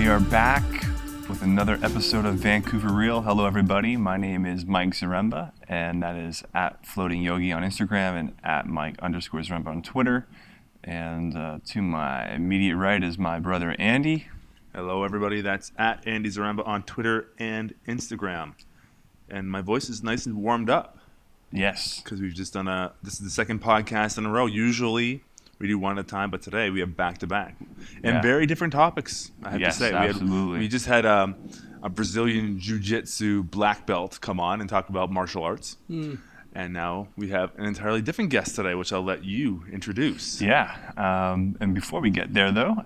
are back with another episode of Vancouver Real. Hello, everybody. My name is Mike Zaremba, and that is at Floating Yogi on Instagram and at Mike_Zaremba on Twitter. And to my immediate right is my brother Andy. Hello, everybody. That's at Andy Zaremba on Twitter and Instagram. And my voice is nice and warmed up. Yes. Because we've just done this is the second podcast in a row. Usually we do one at a time, but today we have back-to-back. And very different topics, I have to say. Absolutely. We just had a Brazilian Jiu-Jitsu black belt come on and talk about martial arts. And now we have an entirely different guest today, which I'll let you introduce. Yeah. And before we get there, though,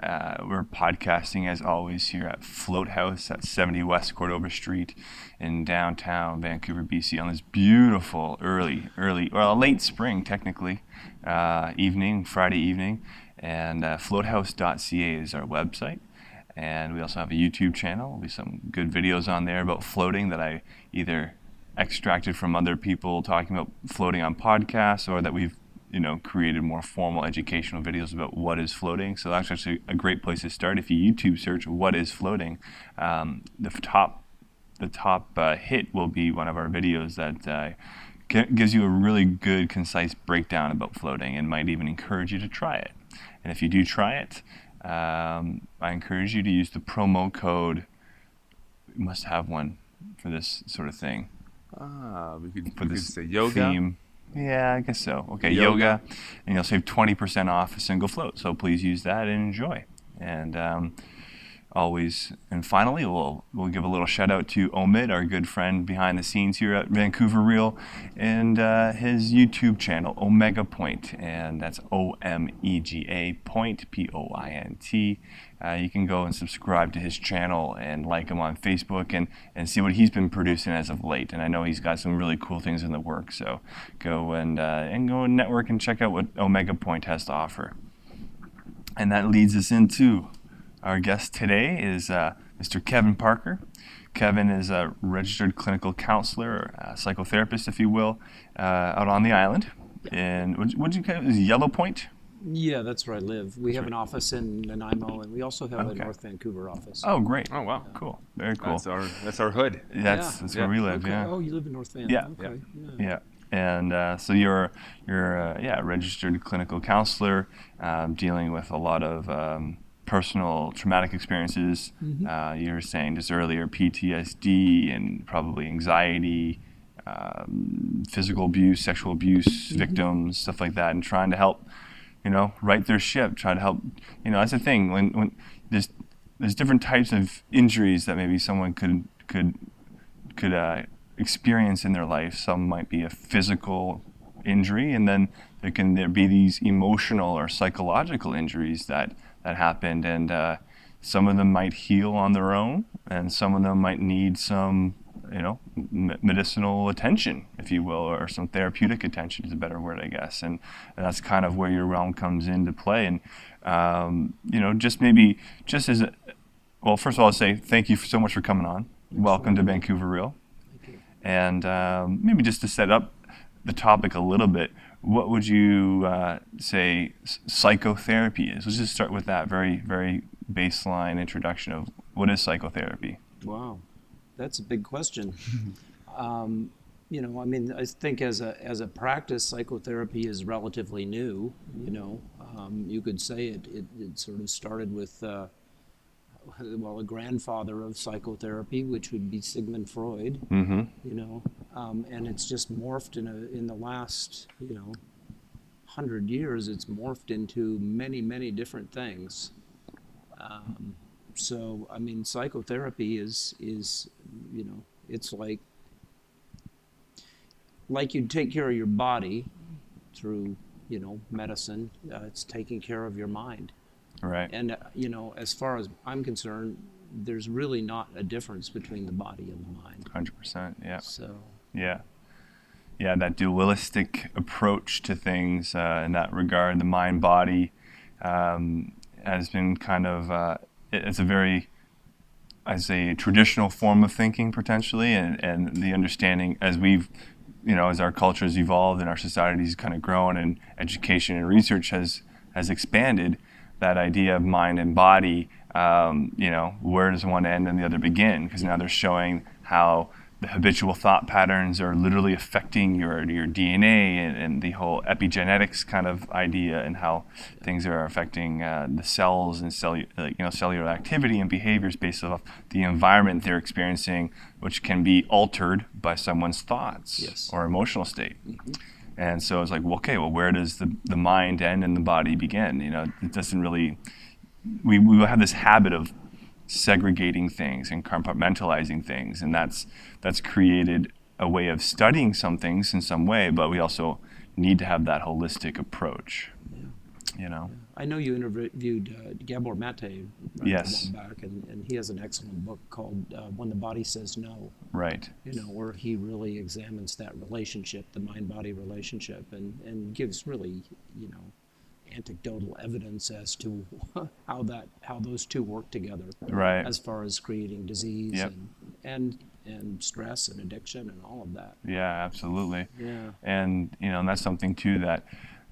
we're podcasting, as always, here at Float House at 70 West Cordova Street in downtown Vancouver, BC, on this beautiful late spring, technically, Friday evening. And floathouse.ca is our website. And we also have a YouTube channel. There'll be some good videos on there about floating that I either extracted from other people talking about floating on podcasts, or that we've created more formal educational videos about what is floating. So that's actually a great place to start. If you YouTube search what is floating, the top hit will be one of our videos that gives you a really good, concise breakdown about floating and might even encourage you to try it. And if you do try it, I encourage you to use the promo code. We must have one for this sort of thing. We could say yoga. Theme. Yeah, I guess so. Okay, yoga. And you'll save 20% off a single float. So please use that and enjoy. And finally, we'll give a little shout out to Omid, our good friend behind the scenes here at Vancouver Real, and his YouTube channel, Omega Point, and that's OMEGA Point, POINT. You can go and subscribe to his channel and like him on Facebook and see what he's been producing as of late. And I know he's got some really cool things in the works. So go and network and check out what Omega Point has to offer. And that leads us into our guest today is Mr. Kevin Parker. Kevin is a registered clinical counselor, a psychotherapist, if you will, out on the island. And what did you call it? Is it Yellow Point? Yeah, that's where I live. We have an office in Nanaimo, and we also have a North Vancouver office. Oh, great. Oh, wow. Cool. Very cool. That's our hood. That's where we live, okay. yeah. Oh, you live in North Van. Yeah. Okay. Yeah. And so you're a registered clinical counselor dealing with a lot of personal traumatic experiences. You were saying just earlier PTSD and probably anxiety, physical abuse, sexual abuse victims, stuff like that, and trying to help right their ship, try to help. That's the thing, when there's different types of injuries that maybe someone could experience in their life. Some might be a physical injury, and then there be these emotional or psychological injuries that happened, and some of them might heal on their own, and some of them might need some medicinal attention, if you will, or some therapeutic attention is a better word, I guess. And that's kind of where your realm comes into play. And first of all, I'll say thank you so much for coming on. Welcome to Vancouver Real. Thank you. And maybe just to set up the topic a little bit, what would you say psychotherapy is? Let's just start with that very, very baseline introduction of what is psychotherapy. Wow, that's a big question. I think as a practice, psychotherapy is relatively new. You could say it sort of started with a grandfather of psychotherapy, which would be Sigmund Freud. And it's just morphed in the last 100 years. It's morphed into many, many different things. Psychotherapy is it's like you take care of your body through medicine. It's taking care of your mind. Right. And as far as I'm concerned, there's really not a difference between the body and the mind. 100%. Yeah. So. Yeah, that dualistic approach to things in that regard, the mind-body has been kind of, it's a very, I'd say, traditional form of thinking potentially, and the understanding as we've, as our culture has evolved and our society's kind of grown and education and research has expanded, that idea of mind and body where does one end and the other begin? Because now they're showing how the habitual thought patterns are literally affecting your DNA and the whole epigenetics kind of idea, and how things are affecting the cells and cellular activity and behaviors based off the environment they're experiencing, which can be altered by someone's thoughts or emotional state. And so it's like, where does the mind end and the body begin? It doesn't really. We have this habit of segregating things and compartmentalizing things, and that's created a way of studying some things in some way, but we also need to have that holistic approach. I know you interviewed Gabor Mate a while back, and he has an excellent book called When the Body Says No. Right. Where he really examines that relationship, the mind-body relationship, and gives really, anecdotal evidence as to how those two work together, right, as far as creating disease and stress and addiction and all of that. Yeah, absolutely. Yeah. And and that's something too that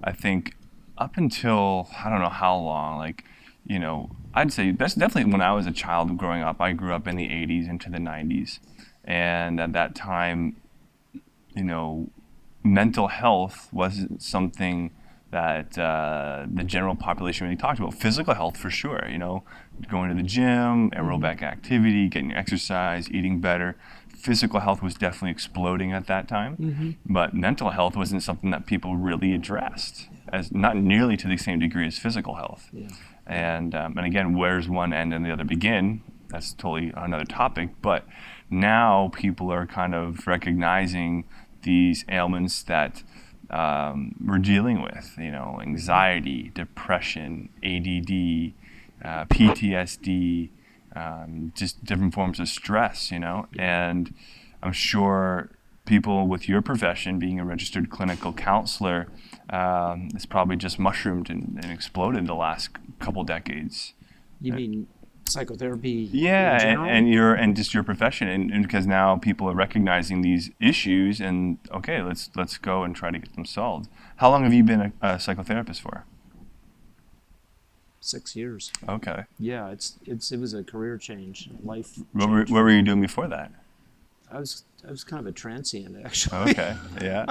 I think up until I don't know how long, I'd say that's definitely when I was a child growing up. I grew up in the 80s into the 90s, and at that time, mental health wasn't something that the general population really talked about. Physical health for sure, going to the gym, aerobic activity, getting exercise, eating better. Physical health was definitely exploding at that time, but mental health wasn't something that people really addressed, as not nearly to the same degree as physical health. Yeah. And again, where's one end and the other begin? That's totally another topic, but now people are kind of recognizing these ailments that we're dealing with, anxiety, depression, ADD, PTSD, just different forms of stress, and I'm sure people with your profession, being a registered clinical counselor, it's probably just mushroomed and exploded the last couple decades. You mean psychotherapy? Yeah, in general? and just your profession, and because now people are recognizing these issues, and okay, let's go and try to get them solved. How long have you been a psychotherapist for? 6 years. Okay. Yeah, it was a career change, life. What were you doing before that? I was kind of a transient, actually. Okay. Yeah.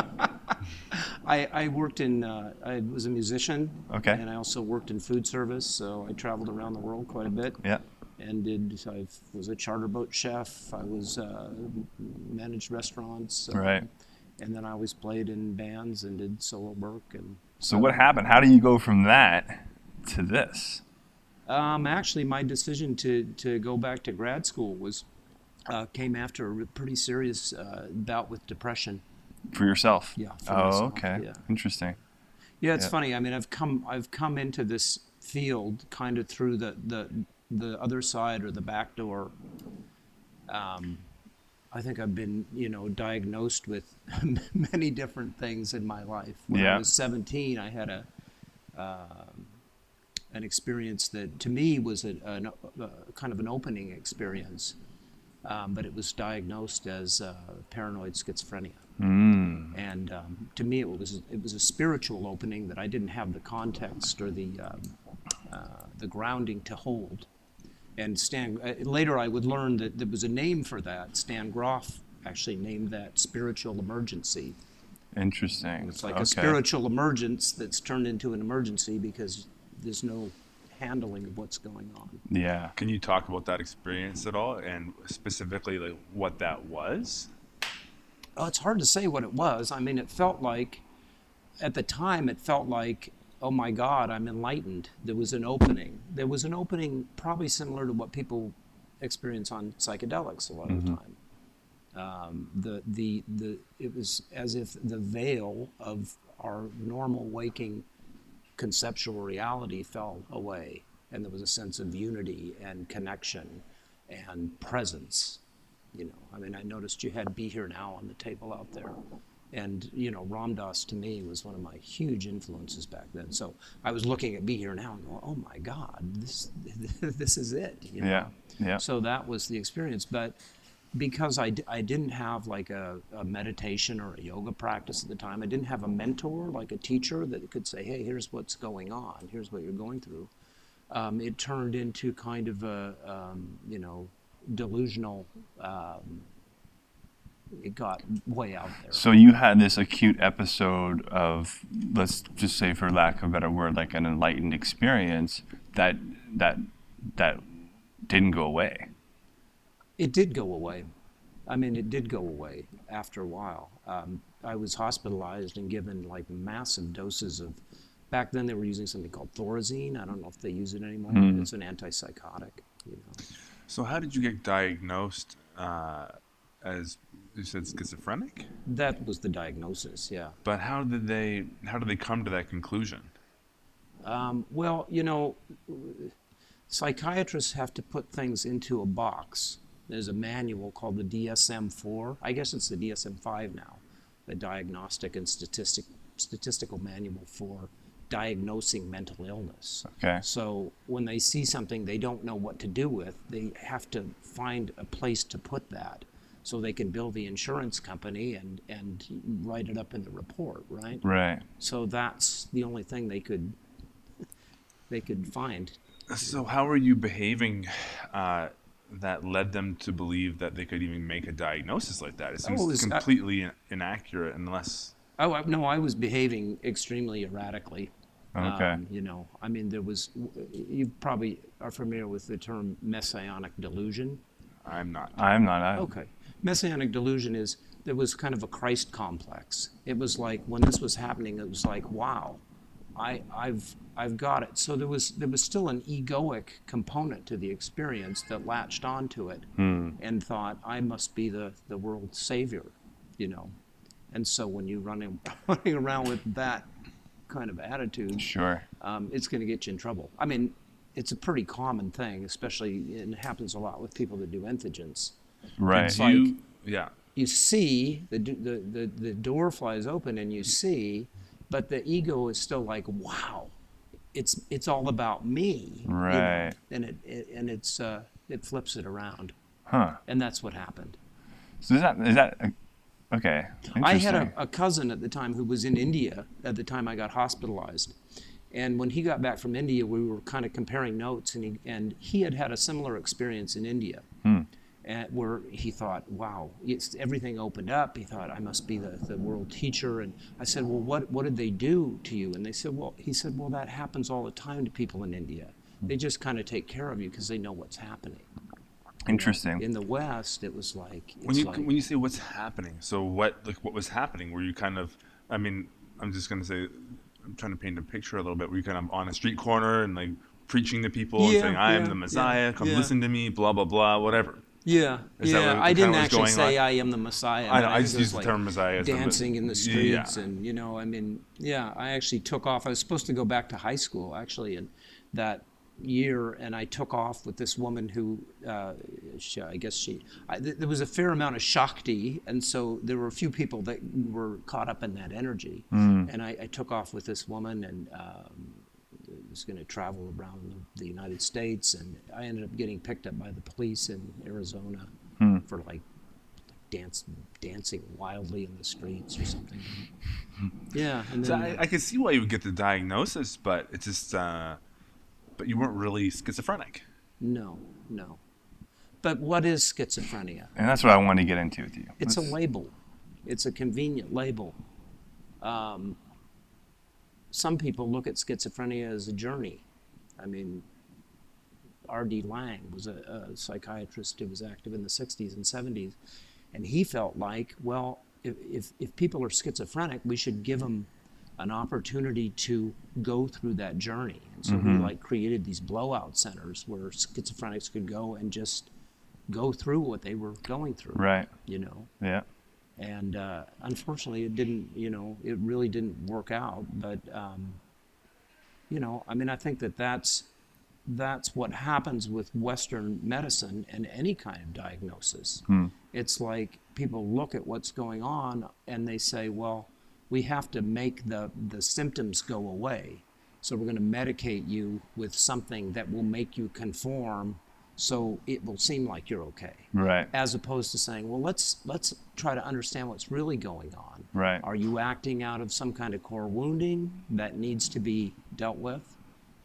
I worked in. I was a musician. Okay. And I also worked in food service, so I traveled around the world quite a bit. Yeah. And I was a charter boat chef. I was managed restaurants. Right. And then I always played in bands and did solo work. And so what happened? How do you go from that to this? Actually, my decision to go back to grad school came after a pretty serious bout with depression. For yourself? Yeah. For myself, okay. Yeah. Interesting. Yeah, it's funny. I mean, I've come into this field kind of through the other side or the back door. I think I've been, diagnosed with many different things in my life. When I was 17, I had an experience that to me was a kind of an opening experience, but it was diagnosed as paranoid schizophrenia. And to me, it was a spiritual opening that I didn't have the context or the grounding to hold. And later I would learn that there was a name for that. Stan Groff actually named that spiritual emergency. Interesting. It's like a spiritual emergence that's turned into an emergency because there's no handling of what's going on. Yeah. Can you talk about that experience at all, and specifically like what that was? Oh, it's hard to say what it was. I mean, it felt like, at the time, oh my God, I'm enlightened. There was an opening. There was an opening probably similar to what people experience on psychedelics a lot of the time. It was as if the veil of our normal waking conceptual reality fell away, and there was a sense of unity and connection and presence. I mean, I noticed you had Be Here Now on the table out there. And, Ram Dass to me was one of my huge influences back then. So I was looking at Be Here Now and going, oh my God, this is it. Yeah. So that was the experience. But because I didn't have like a meditation or a yoga practice at the time, I didn't have a mentor, like a teacher that could say, hey, here's what's going on, here's what you're going through. it turned into kind of a, delusional. It got way out there. So you had this acute episode of, let's just say, for lack of a better word, like an enlightened experience that didn't go away. It did go away. I mean, it did go away after a while. I was hospitalized and given like massive doses of, back then they were using something called Thorazine. I don't know if they use it anymore. It's an antipsychotic, So how did you get diagnosed as, you said, schizophrenic? That was the diagnosis, yeah. But how did they come to that conclusion? Well, psychiatrists have to put things into a box. There's a manual called the DSM-4. I guess it's the DSM-5 now, the Diagnostic and Statistical Manual for Diagnosing Mental Illness. Okay. So when they see something they don't know what to do with, they have to find a place to put that so they can bill the insurance company and write it up in the report, right? Right. So that's the only thing they could find. So how were you behaving that led them to believe that they could even make a diagnosis like that? It seems completely inaccurate unless... No, I was behaving extremely erratically. Okay. I mean, there was... You probably are familiar with the term messianic delusion. I'm not. Okay. Messianic delusion is, there was kind of a Christ complex. It was like, when this was happening, it was like, wow, I've got it. So there was still an egoic component to the experience that latched onto it and thought, I must be the world's savior, And so when you're running around with that kind of attitude, sure, it's going to get you in trouble. I mean, it's a pretty common thing, especially, and it happens a lot with people that do entheogens. right. It's like, Yeah. you see, the door flies open and you see, but the ego is still like, wow, it's all about me, Right. And it flips it around, Huh. and that's what happened. So is that okay? I had Interesting. a cousin at the time who was in India at the time I got hospitalized, and when he got back from India, we were kind of comparing notes, and he had a similar experience in India. Where he thought, wow, everything opened up. He thought, I must be the world teacher. And I said, well, what did they do to you? And he said, well, that happens all the time to people in India. They just kind of take care of you because they know what's happening. Interesting. In the West, it was like... When you say what's happening, so what was happening? Were you kind of, I mean, I'm just going to say, I'm trying to paint a picture a little bit. Were you kind of on a street corner and like preaching to people and saying, I am the Messiah, come listen to me, blah, blah, blah, whatever? Yeah, I didn't actually say on? I am the Messiah. I just used the term Messiah. Dancing in the streets, and I actually took off. I was supposed to go back to high school actually in that year, and I took off with this woman who, there was a fair amount of Shakti, and so there were a few people that were caught up in that energy, and I took off with this woman and. Was going to travel around the United States, and I ended up getting picked up by the police in Arizona for like dancing wildly in the streets or something. Yeah, and then, so I can see why you would get the diagnosis, but it's just, but you weren't really schizophrenic. No. But what is schizophrenia? And that's what I wanted to get into with you. It's a label. It's a convenient label. Some people look at schizophrenia as a journey. I mean, R.D. Laing was a psychiatrist who was active in the 60s and 70s, and he felt like, well, if people are schizophrenic, we should give them an opportunity to go through that journey. And so he created these blowout centers where schizophrenics could go and just go through what they were going through. Right. Yeah. And unfortunately, it really didn't work out. But, I think that's what happens with Western medicine and any kind of diagnosis. It's like people look at what's going on and they say, well, we have to make the symptoms go away. So we're going to medicate you with something that will make you conform so it will seem like you're okay. Right. As opposed to saying, well, let's try to understand what's really going on. Right. Are you acting out of some kind of core wounding that needs to be dealt with?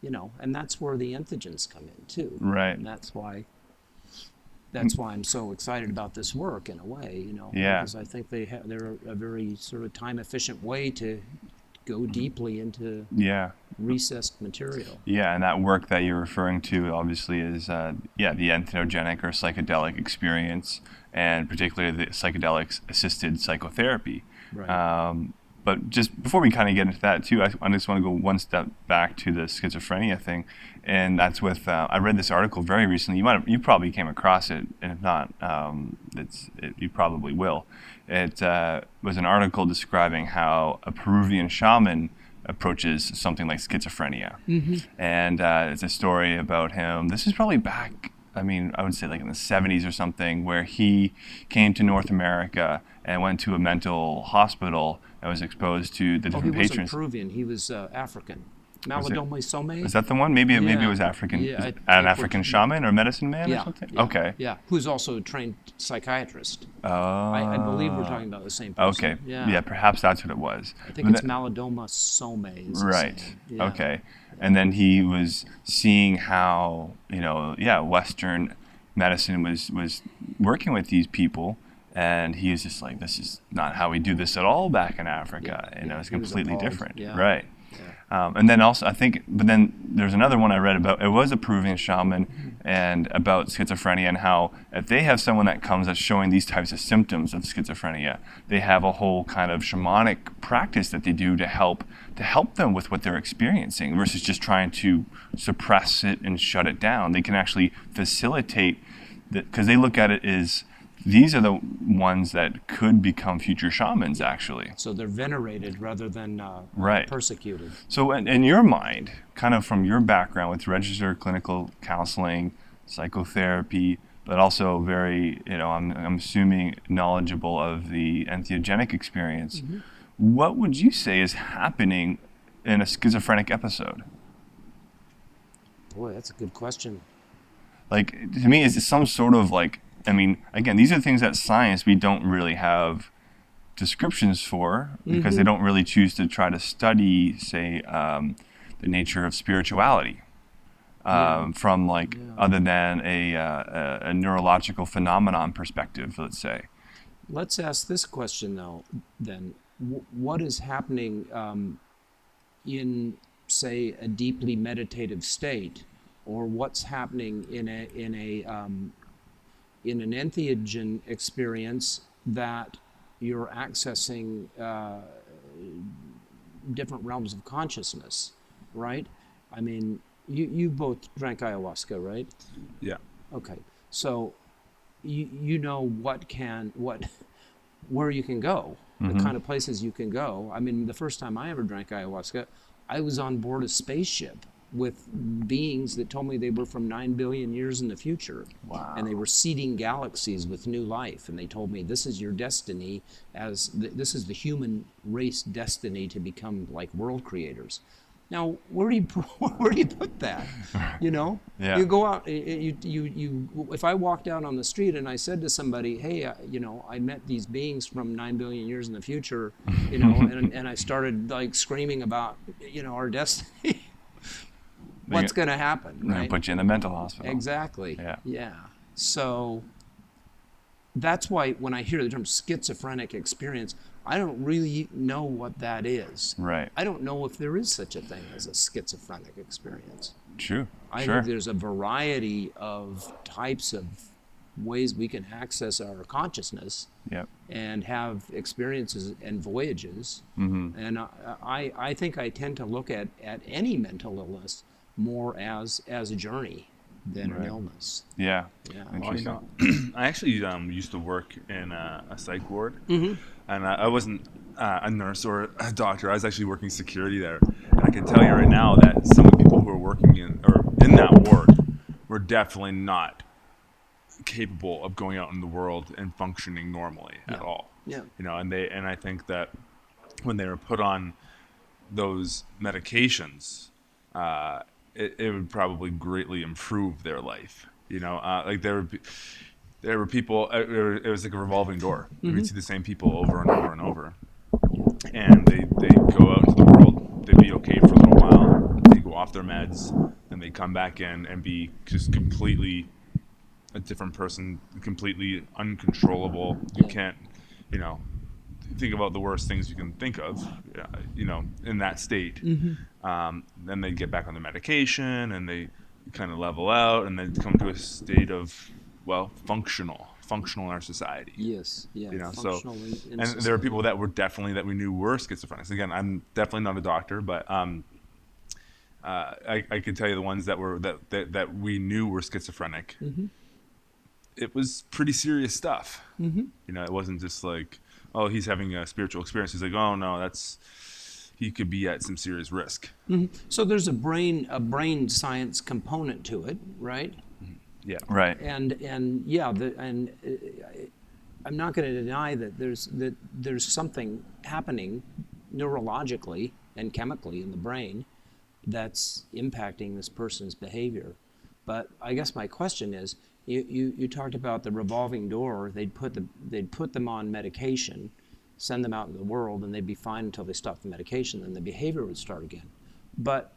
you know, and that's where the entheogens come in too. Right. And that's why I'm so excited about this work in a way, you know. Yeah. Because I think they're a very sort of time efficient way to go deeply into recessed material. Yeah, and that work that you're referring to obviously is the entheogenic or psychedelic experience, and particularly the psychedelic assisted psychotherapy. Right. But just before we kind of get into that too, I just want to go one step back to the schizophrenia thing, and that's with I read this article very recently. You probably came across it, and if not, you probably will. It was an article describing how a Peruvian shaman approaches something like schizophrenia, and it's a story about him. This is probably back, I would say like in the 70s or something, where he came to North America and went to a mental hospital and was exposed to the different patrons. He wasn't Peruvian, he was African. Malidome Some. Is that the one? Maybe it was African. Yeah, an African shaman or medicine man or something? Yeah, okay. Yeah, who's also a trained psychiatrist. Oh. I believe we're talking about the same person. Okay. Yeah, perhaps that's what it was. I think it's Malidome Some. Right. Yeah. Okay. And then he was seeing how, Western medicine was working with these people. And he was just like, this is not how we do this at all back in Africa. It's completely different. Yeah. Right. Yeah. And then also, but then there's another one I read about, it was a Peruvian shaman, and about schizophrenia, and how if they have someone that comes that's showing these types of symptoms of schizophrenia, they have a whole kind of shamanic practice that they do to help them with what they're experiencing, versus just trying to suppress it and shut it down. They can actually facilitate, because they look at it as, these are the ones that could become future shamans, actually. So they're venerated rather than persecuted. So in your mind, kind of from your background with registered clinical counseling, psychotherapy, but also very, I'm assuming knowledgeable of the entheogenic experience, what would you say is happening in a schizophrenic episode? Boy, that's a good question. Like, to me, is it some sort of like, again, these are things that science, we don't really have descriptions for, because they don't really choose to try to study, say, the nature of spirituality from other than a neurological phenomenon perspective, let's say. Let's ask this question, though, then. What is happening in, say, a deeply meditative state, or what's happening in an entheogen experience that you're accessing different realms of consciousness, right? You both drank ayahuasca, right? Yeah. Okay. So you know where you can go, the kind of places you can go. The first time I ever drank ayahuasca, I was on board a spaceship with beings that told me they were from 9 billion years in the future. Wow. And they were seeding galaxies with new life. And they told me, this is your destiny, this is the human race destiny to become like world creators. Now, where do you put that? Yeah. You go out, if I walked out on the street and I said to somebody, hey, I met these beings from 9 billion years in the future, and I started like screaming about, our destiny, what's going to happen? They're going to put you in the mental hospital. Exactly. Yeah. So that's why when I hear the term schizophrenic experience, I don't really know what that is. Right. I don't know if there is such a thing as a schizophrenic experience. True. I think there's a variety of types of ways we can access our consciousness and have experiences and voyages. And I think I tend to look at any mental illness more as a journey than an illness. Yeah. Interesting. I actually used to work in a psych ward, and I wasn't a nurse or a doctor. I was actually working security there, and I can tell you right now that some of the people who were working in that ward were definitely not capable of going out in the world and functioning normally at all. Yeah. And I think that when they were put on those medications, it would probably greatly improve their life. Like there were people. It was like a revolving door. You would see the same people over and over and over, and they go out into the world. They'd be okay for a little while. They go off their meds, then they come back in and be just completely a different person, completely uncontrollable. You can't, think about the worst things you can think of, in that state. Then they get back on the medication and they kind of level out and then come to a state of, functional in our society. Yes, yeah. So, and there are people that we knew were schizophrenics. Again, I'm definitely not a doctor, but I can tell you the ones that we knew were schizophrenic. It was pretty serious stuff. It wasn't just like, oh, he's having a spiritual experience. He's like, oh no, he could be at some serious risk. So there's a brain science component to it, right? Yeah. Right. And I'm not going to deny that there's something happening neurologically and chemically in the brain that's impacting this person's behavior. But I guess my question is, you talked about the revolving door. They'd put them on medication, send them out in the world, and they'd be fine until they stopped the medication. Then the behavior would start again. But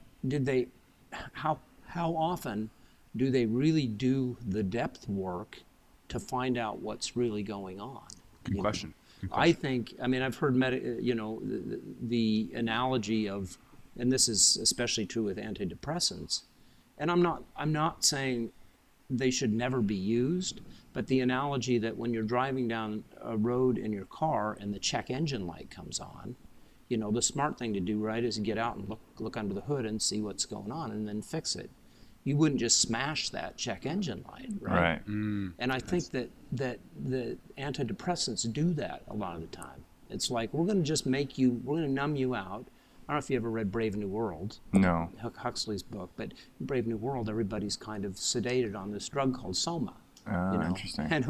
how often do they really do the depth work to find out what's really going on? Good question. I think, I've heard the analogy of, and this is especially true with antidepressants, and I'm not saying they should never be used, but the analogy that when you're driving down a road in your car and the check engine light comes on, the smart thing to do, right, is get out and look under the hood and see what's going on and then fix it. You wouldn't just smash that check engine light, right? And I think that the antidepressants do that a lot of the time. It's like, we're going to numb you out. I don't know if you ever read Brave New World. No. Huxley's book, but in Brave New World, everybody's kind of sedated on this drug called Soma. Interesting. And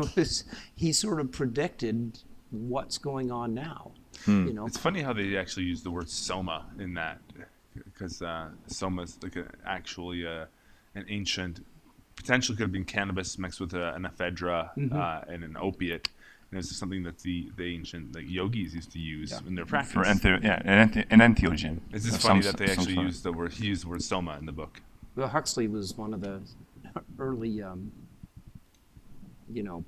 he sort of predicted what's going on now. It's funny how they actually use the word soma in that, because soma is like actually an ancient, potentially could have been cannabis mixed with an ephedra and an opiate. And it's something that the ancient yogis used to use in their practice. For an entheogen. It's just funny that they actually used the word soma in the book. Well, Huxley was one of the early,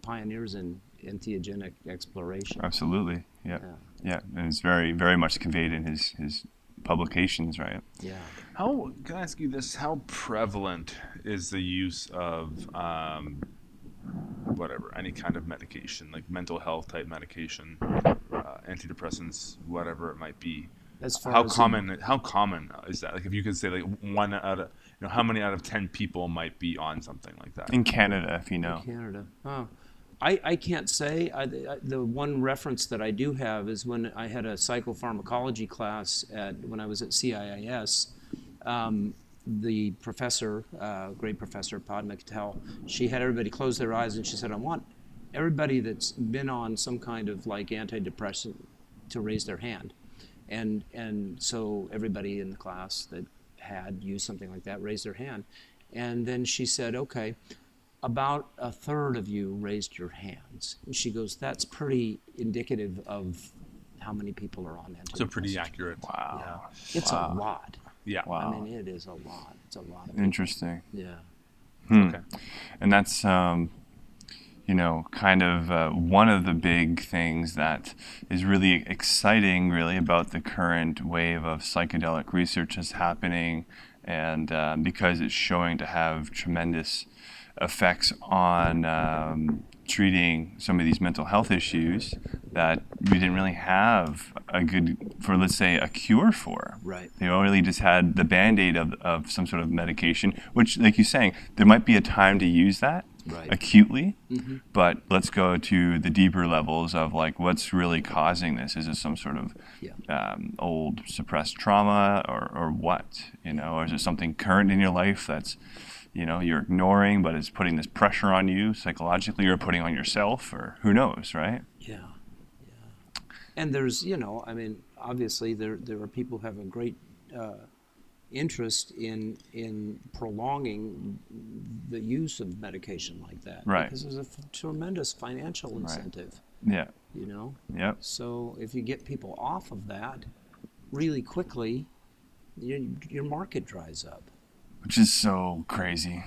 pioneers in entheogenic exploration. Absolutely. Yeah. And it's very, very much conveyed in his publications, right? Yeah. Can I ask you this? How prevalent is the use of any kind of medication, like mental health type medication, antidepressants, whatever it might be? How common is that? Like, if you could say, like, one out of, how many out of 10 people might be on something like that? In Canada, if you know. In Canada. Oh. I can't say. The one reference that I do have is when I had a psychopharmacology class when I was at CIIS. The professor, great professor, Padma Patel, she had everybody close their eyes and she said, I want everybody that's been on some kind of like antidepressant to raise their hand. And so everybody in the class that had used something like that raised their hand. And then she said, okay, about a third of you raised your hands. And she goes, that's pretty indicative of how many people are on antidepressants. So pretty accurate. Wow. Yeah. It's a lot. Yeah. Wow. It is a lot. It's a lot of people. Interesting. Yeah. Okay. And that's, kind of one of the big things that is really exciting, really, about the current wave of psychedelic research that's happening, and because it's showing to have tremendous effects on treating some of these mental health issues that we didn't really have let's say, a cure for. Right. They really just had the Band-Aid of some sort of medication, which, like you're saying, there might be a time to use that acutely, but let's go to the deeper levels of, like, what's really causing this? Is it some sort of old suppressed trauma or what? Or is it something current in your life that's you're ignoring, but it's putting this pressure on you psychologically, or putting on yourself, or who knows, right? Yeah. And there's, obviously there are people who have a great interest in prolonging the use of medication like that. Right. Because there's a tremendous financial incentive. Yeah. Yep. So if you get people off of that really quickly, your market dries up. which is so crazy.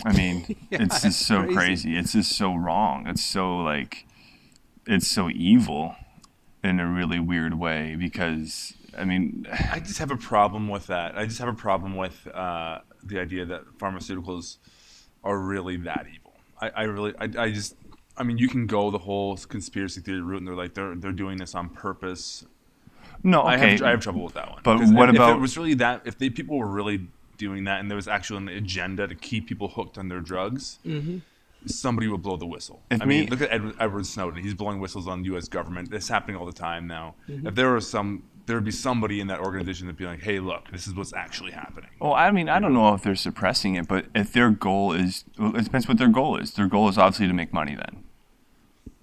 I mean, it's just so crazy. It's just so wrong. It's so like, it's so evil in a really weird way because, I mean, I just have a problem with that. I just have a problem with the idea that pharmaceuticals are really that evil. I mean, you can go the whole conspiracy theory route, and they're like they're doing this on purpose. no, okay. I have trouble with that one. But 'Cause what if about it was really that? If people were really doing that, and there was actually an agenda to keep people hooked on their drugs, somebody would blow the whistle. If I mean, me- look at Edward Snowden. He's blowing whistles on the U.S. government. It's happening all the time now. If there was there would be somebody in that organization that'd be like, "Hey, look, this is what's actually happening." Well, I mean, I don't know if they're suppressing it, but if their goal is, well, it depends what their goal is. Their goal is obviously to make money then.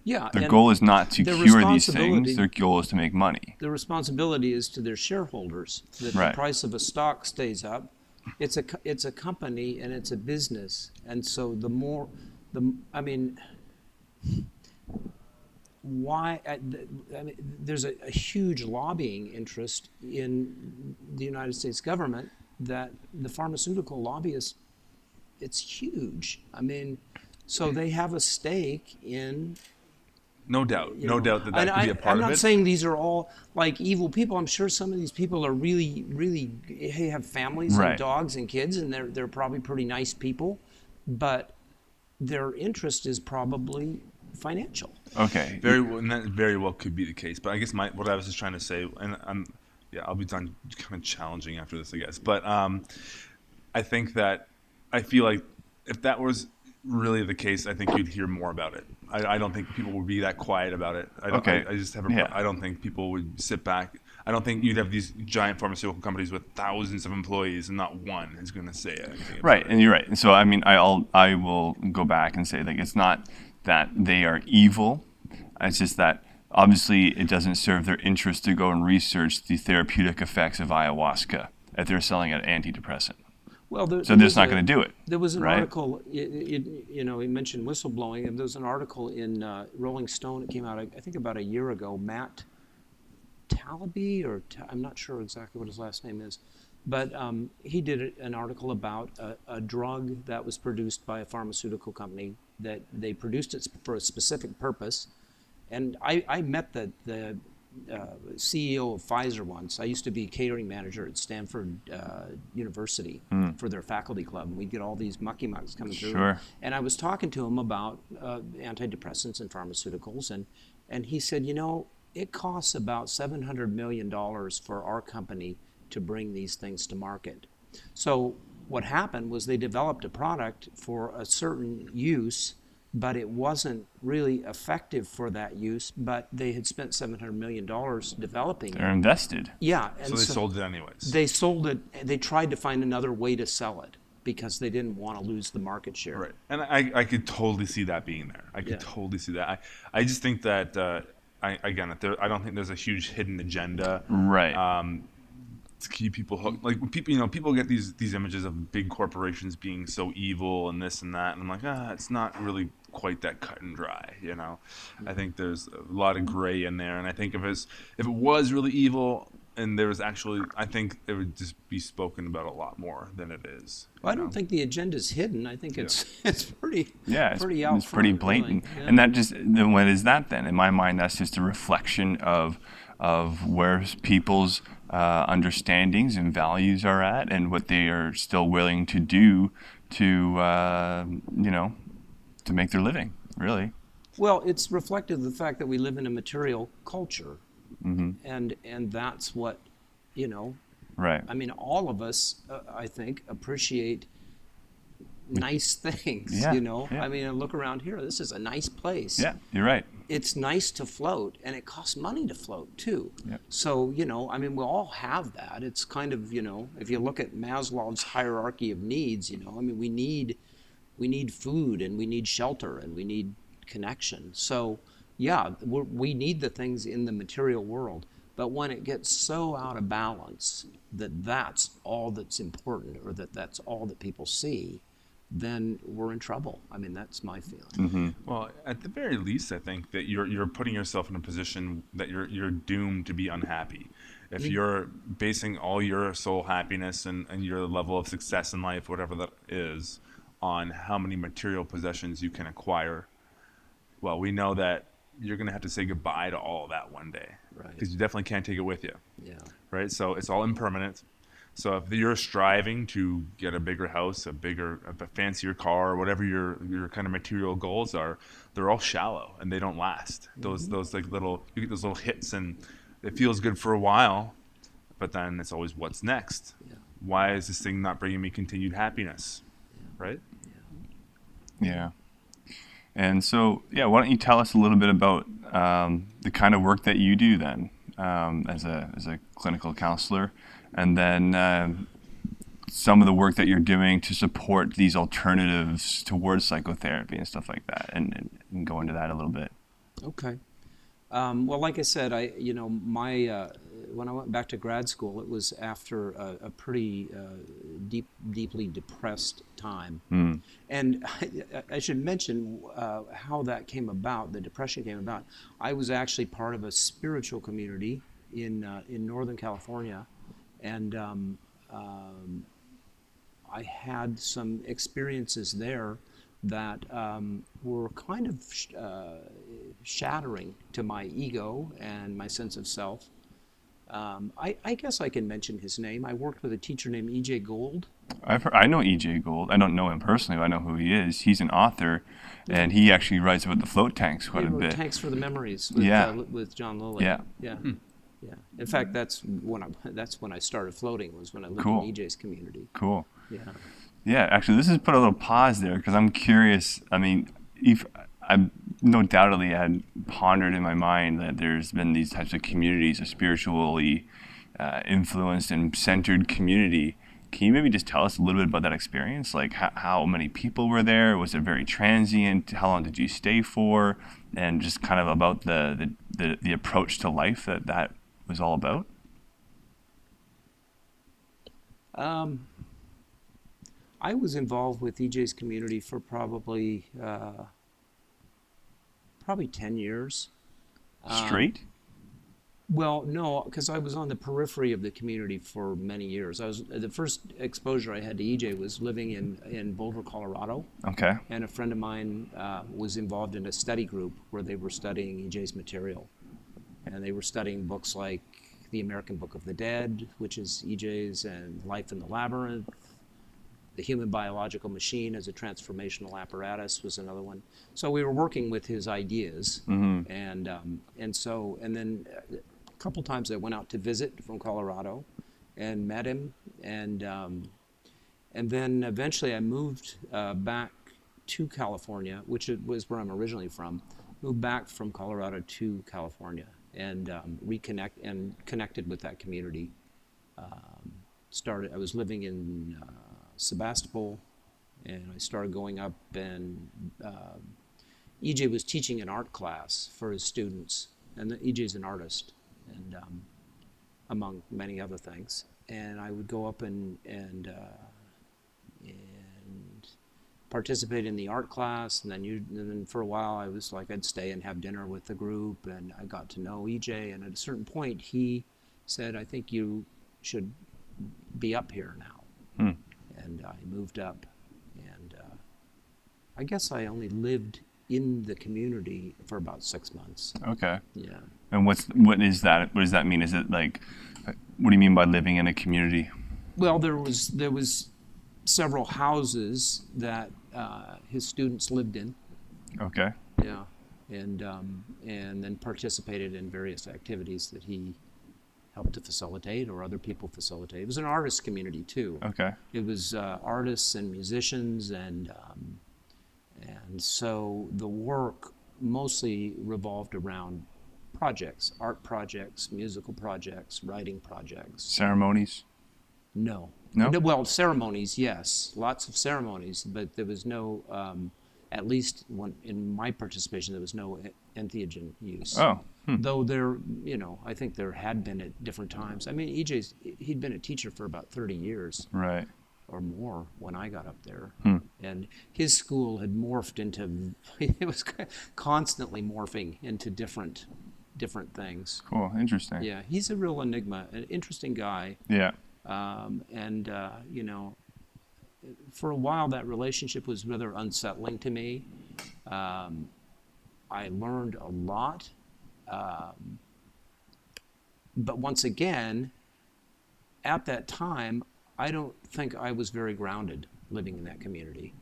Yeah. Their and goal is not to their cure these responsibility- things. Their goal is to make money. The responsibility is to their shareholders that Right. the price of a stock stays up. It's a company and it's a business, and so I mean, why? I mean, there's a huge lobbying interest in the United States government that the pharmaceutical lobbyists. It's huge. I mean, so they have a stake in. No doubt, You no know, doubt that and could be a part I'm of not it. saying these are all like evil people. I'm sure some of these people are really, really have families Right. and dogs and kids, and they're probably pretty nice people, but their interest is probably financial. Okay. And that very well could be the case. But I guess what I was just trying to say, and I'll be done kind of challenging after this, I guess. But I think that I feel like if that was really the case, I think you'd hear more about it. I don't think people would be that quiet about it. I just have Yeah. I don't think people would sit back. I don't think you'd have these giant pharmaceutical companies with thousands of employees and not one is going to say anything about Right, it. and you're right. And so, I mean, I will go back and say, like, it's not that they are evil. It's just that obviously it doesn't serve their interest to go and research the therapeutic effects of ayahuasca if they're selling an antidepressant. Well, So they're just not going to do it. There was an right? article, you know, he mentioned whistleblowing, and there was an article in Rolling Stone. It came out, I think, about a year ago. Matt Talaby, I'm not sure exactly what his last name is, but he did an article about a drug that was produced by a pharmaceutical company that they produced it for a specific purpose. And I met the CEO of Pfizer once. I used to be catering manager at Stanford University for their faculty club. And we'd get all these mucky mucks coming through. Sure. And I was talking to him about antidepressants and pharmaceuticals. And he said, you know, it costs about $700 million for our company to bring these things to market. So what happened was they developed a product for a certain use, but it wasn't really effective for that use, but they had spent $700 million developing They're it. invested. Yeah. So they sold it anyways. They sold it, they tried to find another way to sell it because they didn't want to lose the market share. Right, and I could totally see that being there. I could totally see that. I just think that I don't think there's a huge hidden agenda. Right. To keep people hooked, like people get these images of big corporations being so evil and this and that, and I'm like, it's not really quite that cut and dry, you know. I think there's a lot of gray in there, and I think if it was really evil and there was actually, I think it would just be spoken about a lot more than it is. Well, I don't think the agenda's hidden. I think it's pretty Yeah, pretty out it's pretty front, blatant. really. Yeah. And that just, then what is that then? In my mind, that's just a reflection of where people's understandings and values are at and what they are still willing to do to, to make their living, really. Well, it's reflective of the fact that we live in a material culture, and that's what, you know. Right. I mean, all of us, I think, appreciate nice things. Yeah, You know. yeah. I mean, look around here. This is a nice place. Yeah, you're right. It's nice to float, and it costs money to float too. Yep. So, you know, I mean, we all have that. It's kind of, you know, if you look at Maslow's hierarchy of needs, you know, I mean, we need food, and we need shelter, and we need connection. So, yeah, we need the things in the material world. But when it gets so out of balance that that's all that's important, or that's all that people see, then we're in trouble. I mean, that's my feeling. Well, at the very least, I think that you're putting yourself in a position that you're doomed to be unhappy. If you're basing all your soul happiness and your level of success in life, whatever that is, on how many material possessions you can acquire, well, we know that you're going to have to say goodbye to all of that one day. Right. Because you definitely can't take it with you. Yeah. Right? So it's all impermanent. So if you're striving to get a bigger house, a fancier car, whatever your kind of material goals are, they're all shallow and they don't last. Those like little, you get those little hits and it feels good for a while, but then it's always what's next. Yeah. Why is this thing not bringing me continued happiness? Right? Yeah. And so, why don't you tell us a little bit about the kind of work that you do then as a clinical counselor, and then some of the work that you're doing to support these alternatives towards psychotherapy and stuff like that, and go into that a little bit. Okay. Well, like I said, my when I went back to grad school, it was after a pretty deeply depressed time. And I should mention how that came about, the depression came about. I was actually part of a spiritual community in Northern California, and I had some experiences there that were kind of shattering to my ego and my sense of self. I guess I can mention his name. I worked with a teacher named E.J. Gold. I know E.J. Gold. I don't know him personally, but I know who he is. He's an author, and he actually writes about the float tanks quite a bit. Tanks for the Memories with John Lilly. Yeah. Yeah. Yeah. In fact, that's when I started floating, was when I lived in EJ's community. Cool. Yeah. Yeah, actually, this has put a little pause there because I'm curious. I mean, I no doubtedly had pondered in my mind that there's been these types of communities, a spiritually influenced and centered community. Can you maybe just tell us a little bit about that experience? Like how many people were there? Was it very transient? How long did you stay for? And just kind of about the approach to life that was all about? I was involved with EJ's community for probably 10 years. Straight? Well, no, because I was on the periphery of the community for many years. The first exposure I had to EJ was living in Boulder, Colorado. Okay. And a friend of mine was involved in a study group where they were studying EJ's material. And they were studying books like The American Book of the Dead, which is EJ's, and Life in the Labyrinth. The Human Biological Machine as a Transformational Apparatus was another one. So we were working with his ideas, and then a couple times I went out to visit from Colorado, and met him, and then eventually I moved back to California, which was where I'm originally from. Moved back from Colorado to California, and connected with that community. I was living in Sebastopol, and I started going up, and EJ was teaching an art class for his students, and EJ's an artist, and among many other things. And I would go up and participate in the art class, and then for a while I was like, I'd stay and have dinner with the group, and I got to know EJ, and at a certain point he said, I think you should be up here now. And I moved up, and I guess I only lived in the community for about 6 months. Okay. Yeah. And what is that? What does that mean? Is it like, what do you mean by living in a community? Well, there was several houses that his students lived in. Okay. Yeah, and then participated in various activities that he helped to facilitate, or other people facilitate. It was an artist community too. Okay. It was artists and musicians, and so the work mostly revolved around projects, art projects, musical projects, writing projects. Ceremonies? No. No? Well, ceremonies, yes, lots of ceremonies, but there was no, at least in my participation, there was no entheogen use. Oh. Though I think there had been at different times. I mean, he'd been a teacher for about 30 years. Right. Or more when I got up there. And his school had morphed into, it was constantly morphing into different different things. Cool. Interesting. Yeah, he's a real enigma, an interesting guy. Yeah. You know, for a while that relationship was rather unsettling to me. I learned a lot. But once again, at that time, I don't think I was very grounded living in that community.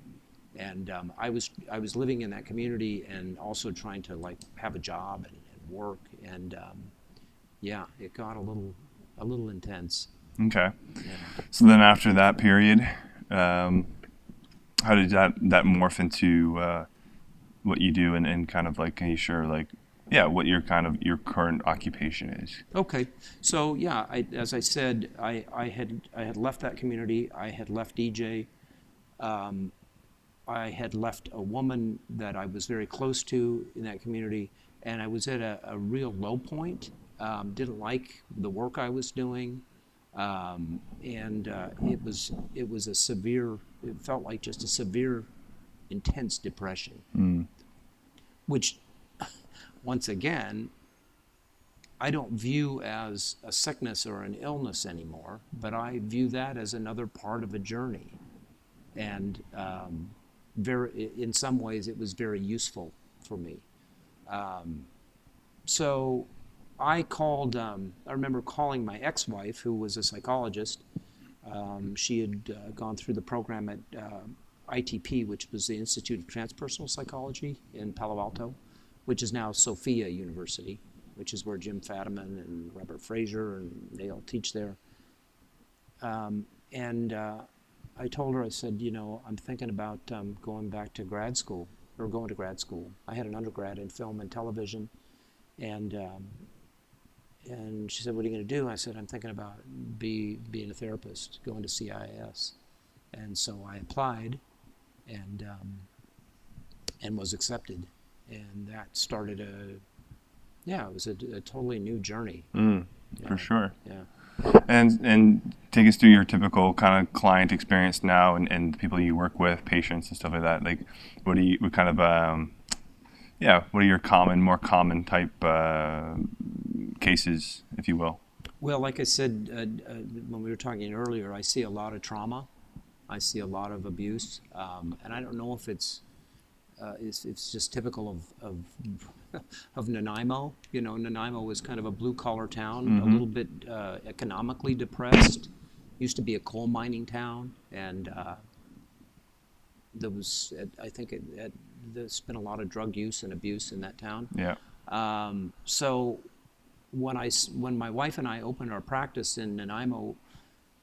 And I was living in that community and also trying to like have a job and work. And yeah, it got a little intense. Okay. Yeah. So then after that period, how did that morph into what you do and kind of like, can you share like, yeah, what your current occupation is? Okay, so yeah, as I said, I had left that community. I had left DJ. I had left a woman that I was very close to in that community, and I was at a real low point. Didn't like the work I was doing, and it was a severe. It felt like just a severe, intense depression, which, once again, I don't view as a sickness or an illness anymore, but I view that as another part of a journey. And in some ways, it was very useful for me. So I called, I remember calling my ex-wife, who was a psychologist. She had gone through the program at ITP, which was the Institute of Transpersonal Psychology in Palo Alto, which is now Sophia University, which is where Jim Fadiman and Robert Fraser, and they all teach there. I told her, I said, you know, I'm thinking about going back to grad school, or going to grad school. I had an undergrad in film and television, and she said, what are you going to do? I said, I'm thinking about being a therapist, going to CIS. And so I applied and was accepted. And that started it was a totally new journey. For sure. Yeah. And take us through your typical kind of client experience now and the people you work with, patients and stuff like that. Like, what are your more common type cases, if you will? Well, like I said when we were talking earlier, I see a lot of trauma. I see a lot of abuse. And I don't know if it's just typical of Nanaimo. You know, Nanaimo was kind of a blue-collar town, a little bit economically depressed. Used to be a coal mining town, and there was, I think, there's been a lot of drug use and abuse in that town. Yeah. So when my wife and I opened our practice in Nanaimo,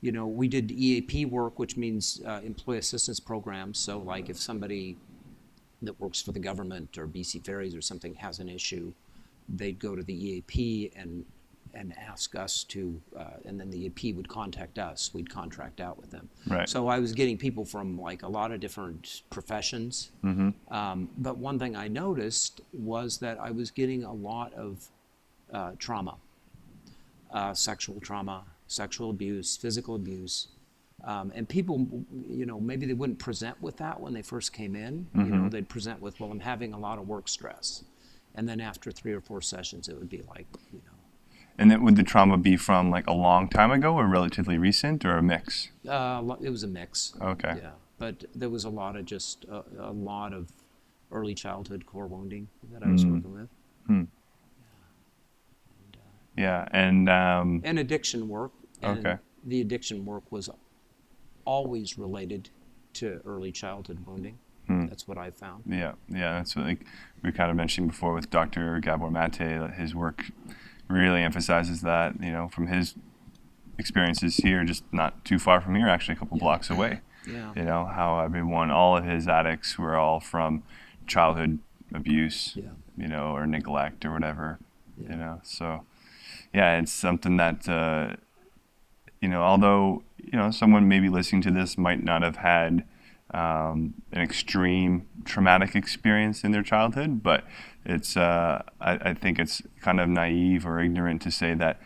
you know, we did EAP work, which means employee assistance programs. So, like, if somebody that works for the government or BC Ferries or something has an issue, they'd go to the EAP and ask us to, and then the EAP would contact us. We'd contract out with them. Right. So I was getting people from like a lot of different professions. But one thing I noticed was that I was getting a lot of trauma, sexual trauma, sexual abuse, physical abuse. And people, you know, maybe they wouldn't present with that when they first came in. You know, they'd present with, well, I'm having a lot of work stress. And then after 3 or 4 sessions, it would be like, you know. And then would the trauma be from like a long time ago or relatively recent or a mix? It was a mix. Okay. Yeah. But there was a lot of just a lot of early childhood core wounding that I was working with. Yeah. And addiction work. And okay. The addiction work was always related to early childhood wounding. That's what I found. Yeah, that's what like we kind of mentioned before with Dr. Gabor Mate, that his work really emphasizes that, you know, from his experiences here, just not too far from here, actually a couple blocks away. Yeah. You know, how all of his addicts were all from childhood abuse, you know, or neglect or whatever, you know. So, yeah, it's something that, you know, although, you know, someone maybe listening to this might not have had an extreme traumatic experience in their childhood, but it's I think it's kind of naive or ignorant to say that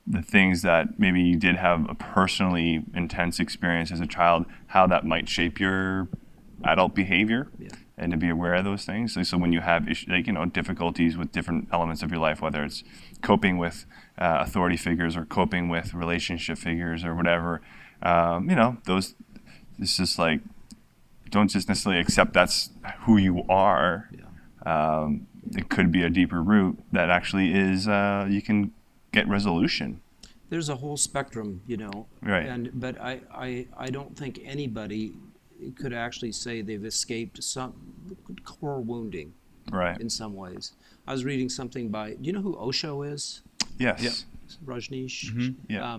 the things that maybe you did have a personally intense experience as a child, how that might shape your adult behavior and to be aware of those things. So when you have difficulties with different elements of your life, whether it's coping with authority figures or coping with relationship figures or whatever, those, it's just like, don't just necessarily accept that's who you are. Yeah. It could be a deeper root that actually is, you can get resolution. There's a whole spectrum, Right. But I don't think anybody could actually say they've escaped some core wounding. Right. In some ways. I was reading something do you know who Osho is? Yes. Yeah. Rajneesh. Mm-hmm. Yeah.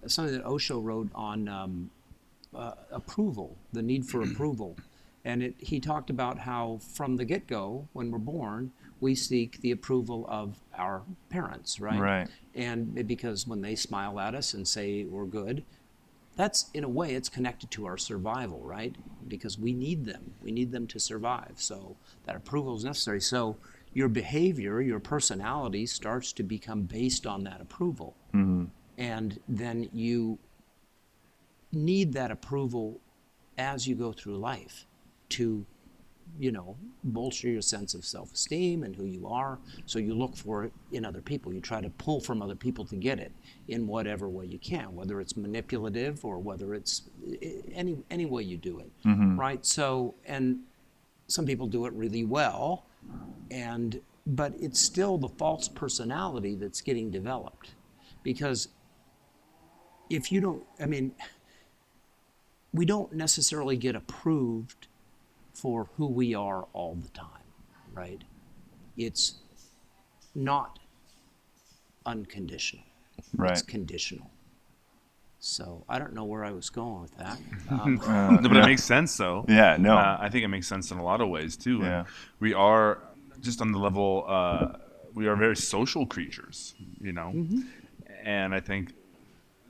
Something that Osho wrote on approval, the need for approval. And he talked about how from the get-go, when we're born, we seek the approval of our parents, right? Right. And because when they smile at us and say we're good, that's, in a way, it's connected to our survival, right? Because we need them. We need them to survive. So that approval is necessary. So your behavior, your personality starts to become based on that approval. Mm-hmm. And then you need that approval as you go through life to, bolster your sense of self-esteem and who you are. So you look for it in other people. You try to pull from other people to get it in whatever way you can, whether it's manipulative or whether it's any way you do it, Mm-hmm. right? So, and some people do it really well, but it's still the false personality that's getting developed. Because if you don't, we don't necessarily get approved for who we are all the time, right? It's not unconditional. Right. It's conditional. So I don't know where I was going with that. No, but it makes sense, though. Yeah, no. I think it makes sense in a lot of ways, too. Yeah. And we are, just on the level, we are very social creatures, Mm-hmm. And I think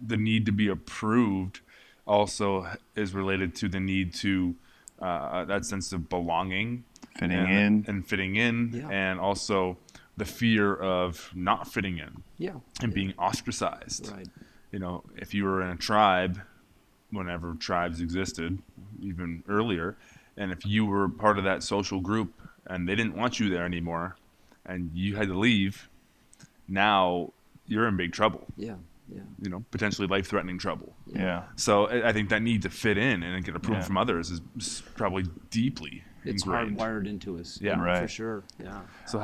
the need to be approved also is related to the need to that sense of belonging, Fitting in, Yeah. and also the fear of not fitting in Yeah. and being ostracized. Right. If you were in a tribe, whenever tribes existed, even earlier, and if you were part of that social group and they didn't want you there anymore and you had to leave, now you're in big trouble. Yeah. Yeah. Potentially life-threatening trouble. Yeah. So I think that need to fit in and get approval Yeah. from others is probably deeply It's ingrained. hardwired into us. Yeah. Right. For sure. Yeah. So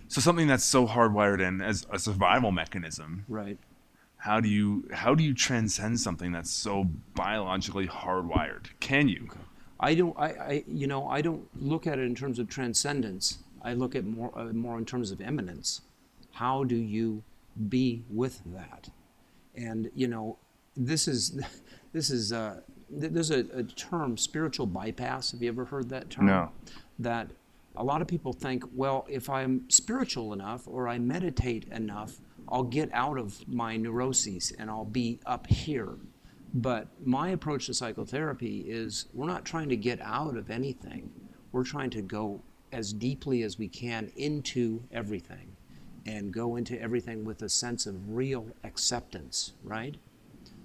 so something that's so hardwired in as a survival mechanism, Right. how do you transcend something that's so biologically hardwired? Can you? I don't look at it in terms of transcendence. I look at more in terms of immanence. How do you be with that? And there's a term, spiritual bypass. Have you ever heard that term? No. That a lot of people think, well, if I'm spiritual enough or I meditate enough, I'll get out of my neuroses and I'll be up here. But my approach to psychotherapy is we're not trying to get out of anything. We're trying to go as deeply as we can into everything and go into everything with a sense of real acceptance, right?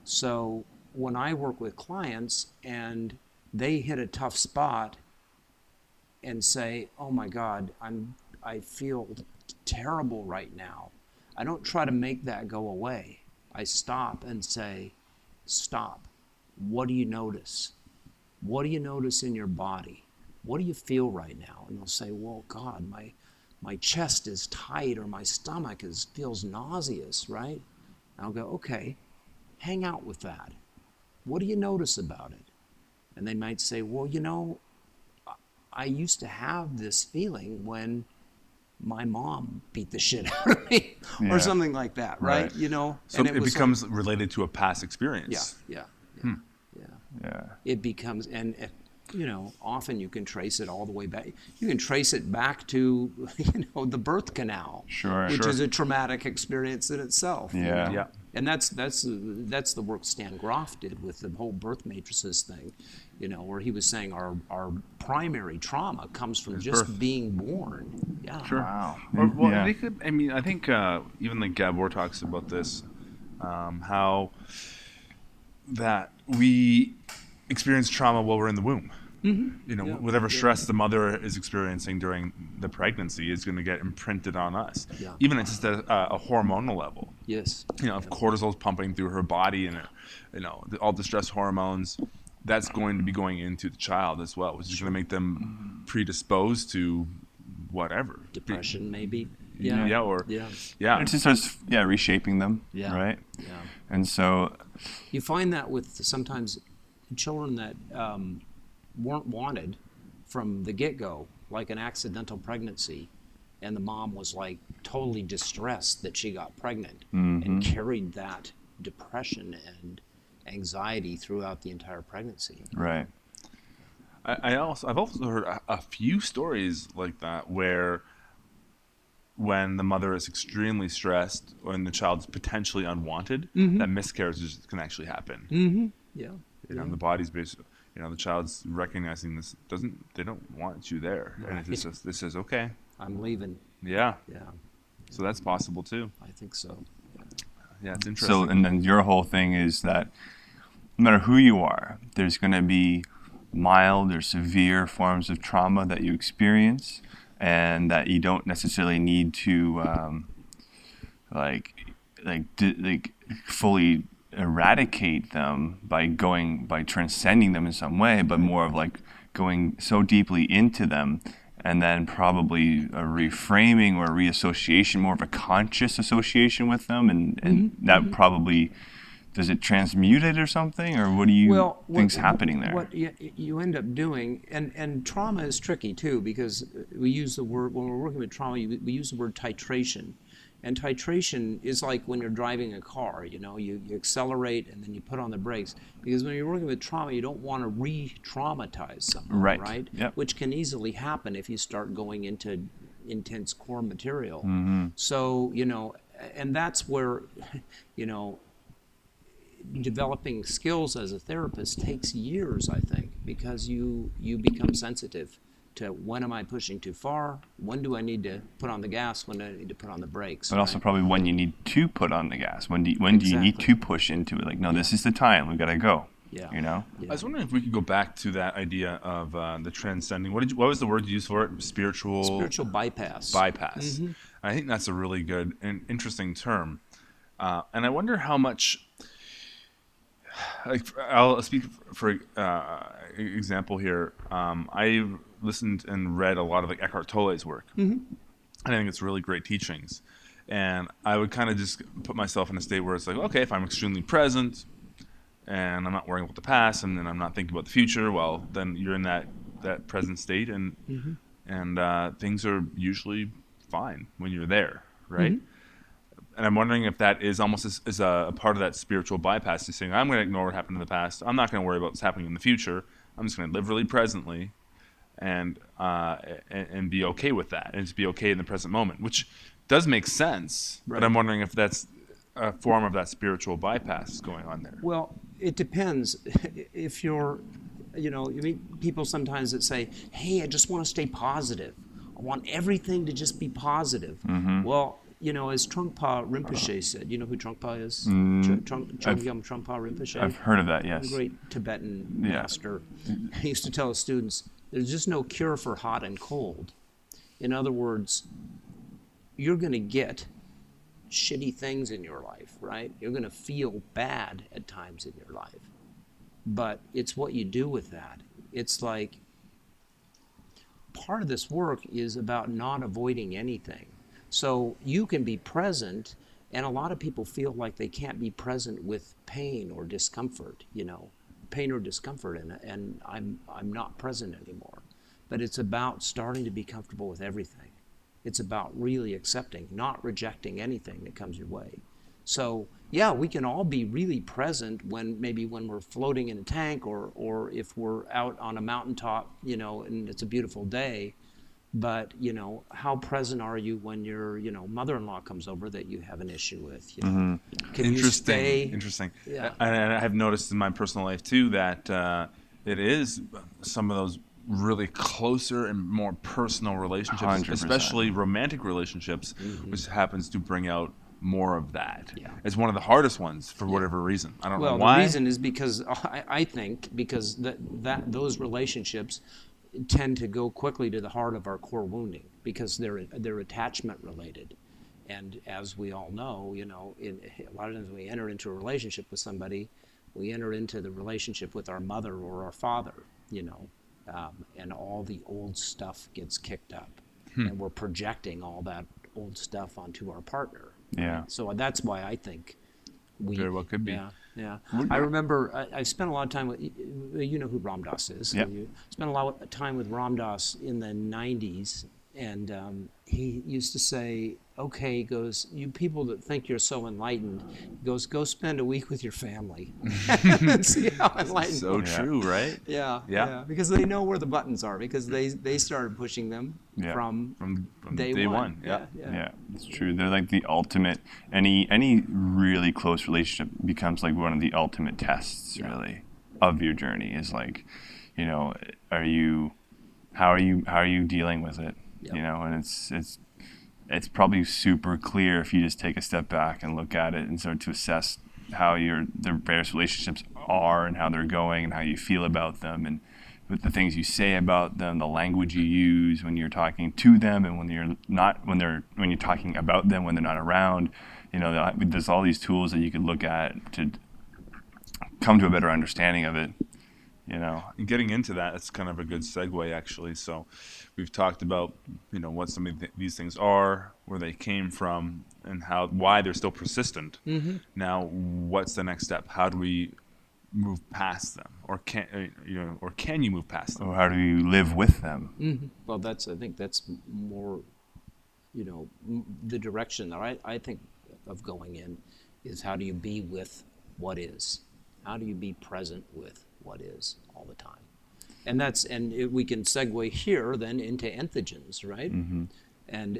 So when I work with clients and they hit a tough spot and say, oh my God, I feel terrible right now, I don't try to make that go away. I stop and say, stop. What do you notice? What do you notice in your body? What do you feel right now? And they'll say, well, God, my chest is tight or my stomach feels nauseous, right? And I'll go, okay, hang out with that. What do you notice about it? And they might say, well, I used to have this feeling when my mom beat the shit out of me or something like that, right? Right. So it becomes related to a past experience. Yeah. It becomes, and often you can trace it all the way back. You can trace it back to, the birth canal, Sure. which is a traumatic experience in itself. Yeah. Yeah. And that's the work Stan Groff did with the whole birth matrices thing, where he was saying our primary trauma comes from just birth. being born. Yeah. Sure. Wow. Well, Yeah. I think even like Gabor talks about this, how that we experience trauma while we're in the womb. whatever stress the mother is experiencing during the pregnancy is going to get imprinted on us. Yeah. Even at just a hormonal level. Yes. If cortisol's pumping through her body and, all the stress hormones, that's going to be going into the child as well, which is going to make them predisposed to whatever. Depression, maybe. It just starts reshaping them, right? Yeah. And so you find that with sometimes children that weren't wanted from the get-go, like an accidental pregnancy, and the mom was like totally distressed that she got pregnant and carried that depression and anxiety throughout the entire pregnancy. Right. I've also heard a few stories like that where when the mother is extremely stressed when the child's potentially unwanted, that miscarriages can actually happen. Yeah. The body's basically, the child's recognizing this they don't want you there. Right. And this says, okay, I'm leaving. Yeah. Yeah. So that's possible too. I think so. Yeah, it's interesting. So, and then your whole thing is that no matter who you are, there's going to be mild or severe forms of trauma that you experience, and that you don't necessarily need to fully eradicate them by transcending them in some way, but more of like going so deeply into them, and then probably a reframing or a reassociation, more of a conscious association with them, and that probably, does it transmute it or something, or what do you think's happening there? What you end up doing, and trauma is tricky too, because we use the word, when we're working with trauma, we use the word titration. And titration is like when you're driving a car, you accelerate and then you put on the brakes. Because when you're working with trauma, you don't want to re-traumatize someone, right? Yep. Which can easily happen if you start going into intense core material. So, and that's where, developing skills as a therapist takes years, I think, because you become sensitive to when am I pushing too far, when do I need to put on the gas, when do I need to put on the brakes. But also probably when you need to put on the gas, when do you need to push into it? Like, no, this is the time, we got to go. Yeah. Yeah. I was wondering if we could go back to that idea of the transcending. What was the word you used for it? Spiritual bypass. Bypass. I think that's a really good and interesting term. And I wonder how much. I'll speak for example here. I listened and read a lot of Eckhart Tolle's work. And I think it's really great teachings. And I would kind of just put myself in a state where it's like, okay, if I'm extremely present and I'm not worrying about the past and then I'm not thinking about the future, well, then you're in that present state and things are usually fine when you're there, right? And I'm wondering if that is almost as a part of that spiritual bypass, is saying, I'm going to ignore what happened in the past. I'm not going to worry about what's happening in the future. I'm just going to live really presently and be okay with that and just be okay in the present moment, which does make sense. Right. But I'm wondering if that's a form of that spiritual bypass going on there. Well, it depends. If you're, you meet people sometimes that say, hey, I just want to stay positive. I want everything to just be positive. Well, as Trungpa Rinpoche said, you know who Trungpa is? Trungpa Rinpoche? I've heard of that, yes. A great Tibetan master. He used to tell his students, there's just no cure for hot and cold. In other words, you're going to get shitty things in your life, right? You're going to feel bad at times in your life. But it's what you do with that. It's like part of this work is about not avoiding anything. So you can be present, and a lot of people feel like they can't be present with pain or discomfort, and I'm not present anymore. But it's about starting to be comfortable with everything. It's about really accepting, not rejecting anything that comes your way. So yeah, we can all be really present when we're floating in a tank or if we're out on a mountaintop, and it's a beautiful day. But, how present are you when your, mother-in-law comes over that you have an issue with? Can you stay? Interesting. Yeah. And I have noticed in my personal life, too, that it is some of those really closer and more personal relationships, 100%. especially romantic relationships, which happens to bring out more of that. Yeah. It's one of the hardest ones for whatever reason. I don't know Well, why. the reason is because I think because that those relationships tend to go quickly to the heart of our core wounding because they're attachment related, and as we all know, a lot of times when we enter into a relationship with somebody, we enter into the relationship with our mother or our father, and all the old stuff gets kicked up, and we're projecting all that old stuff onto our partner. Yeah. So that's why I think we Very well could be. Yeah. I remember I spent a lot of time with, you know who Ram Dass is. Yep. You spent a lot of time with Ram Dass in the 90s, and he used to say, okay, he goes, you people that think you're so enlightened, he goes, go spend a week with your family and see how enlightened So true, right? Yeah, because they know where the buttons are, because they started pushing them from day one. Yeah, it's true. They're like the ultimate. Any really close relationship becomes like one of the ultimate tests, really, of your journey. Is like, how are you dealing with it? Yep. And it's probably super clear if you just take a step back and look at it and start to assess how the various relationships are and how they're going and how you feel about them, and with the things you say about them, the language you use when you're talking to them, and when you're talking about them when they're not around. There's all these tools that you could look at to come to a better understanding of it. And getting into that, it's kind of a good segue, actually. So we've talked about, what some of these things are, where they came from, and why they're still persistent. Mm-hmm. Now, what's the next step? How do we move past them, or can you move past them? Or how do you live with them? Mm-hmm. Well, I think that's more, the direction that I think of going in is, how do you be with what is? How do you be present with what is all the time? And we can segue here then into entheogens, right? Mm-hmm. And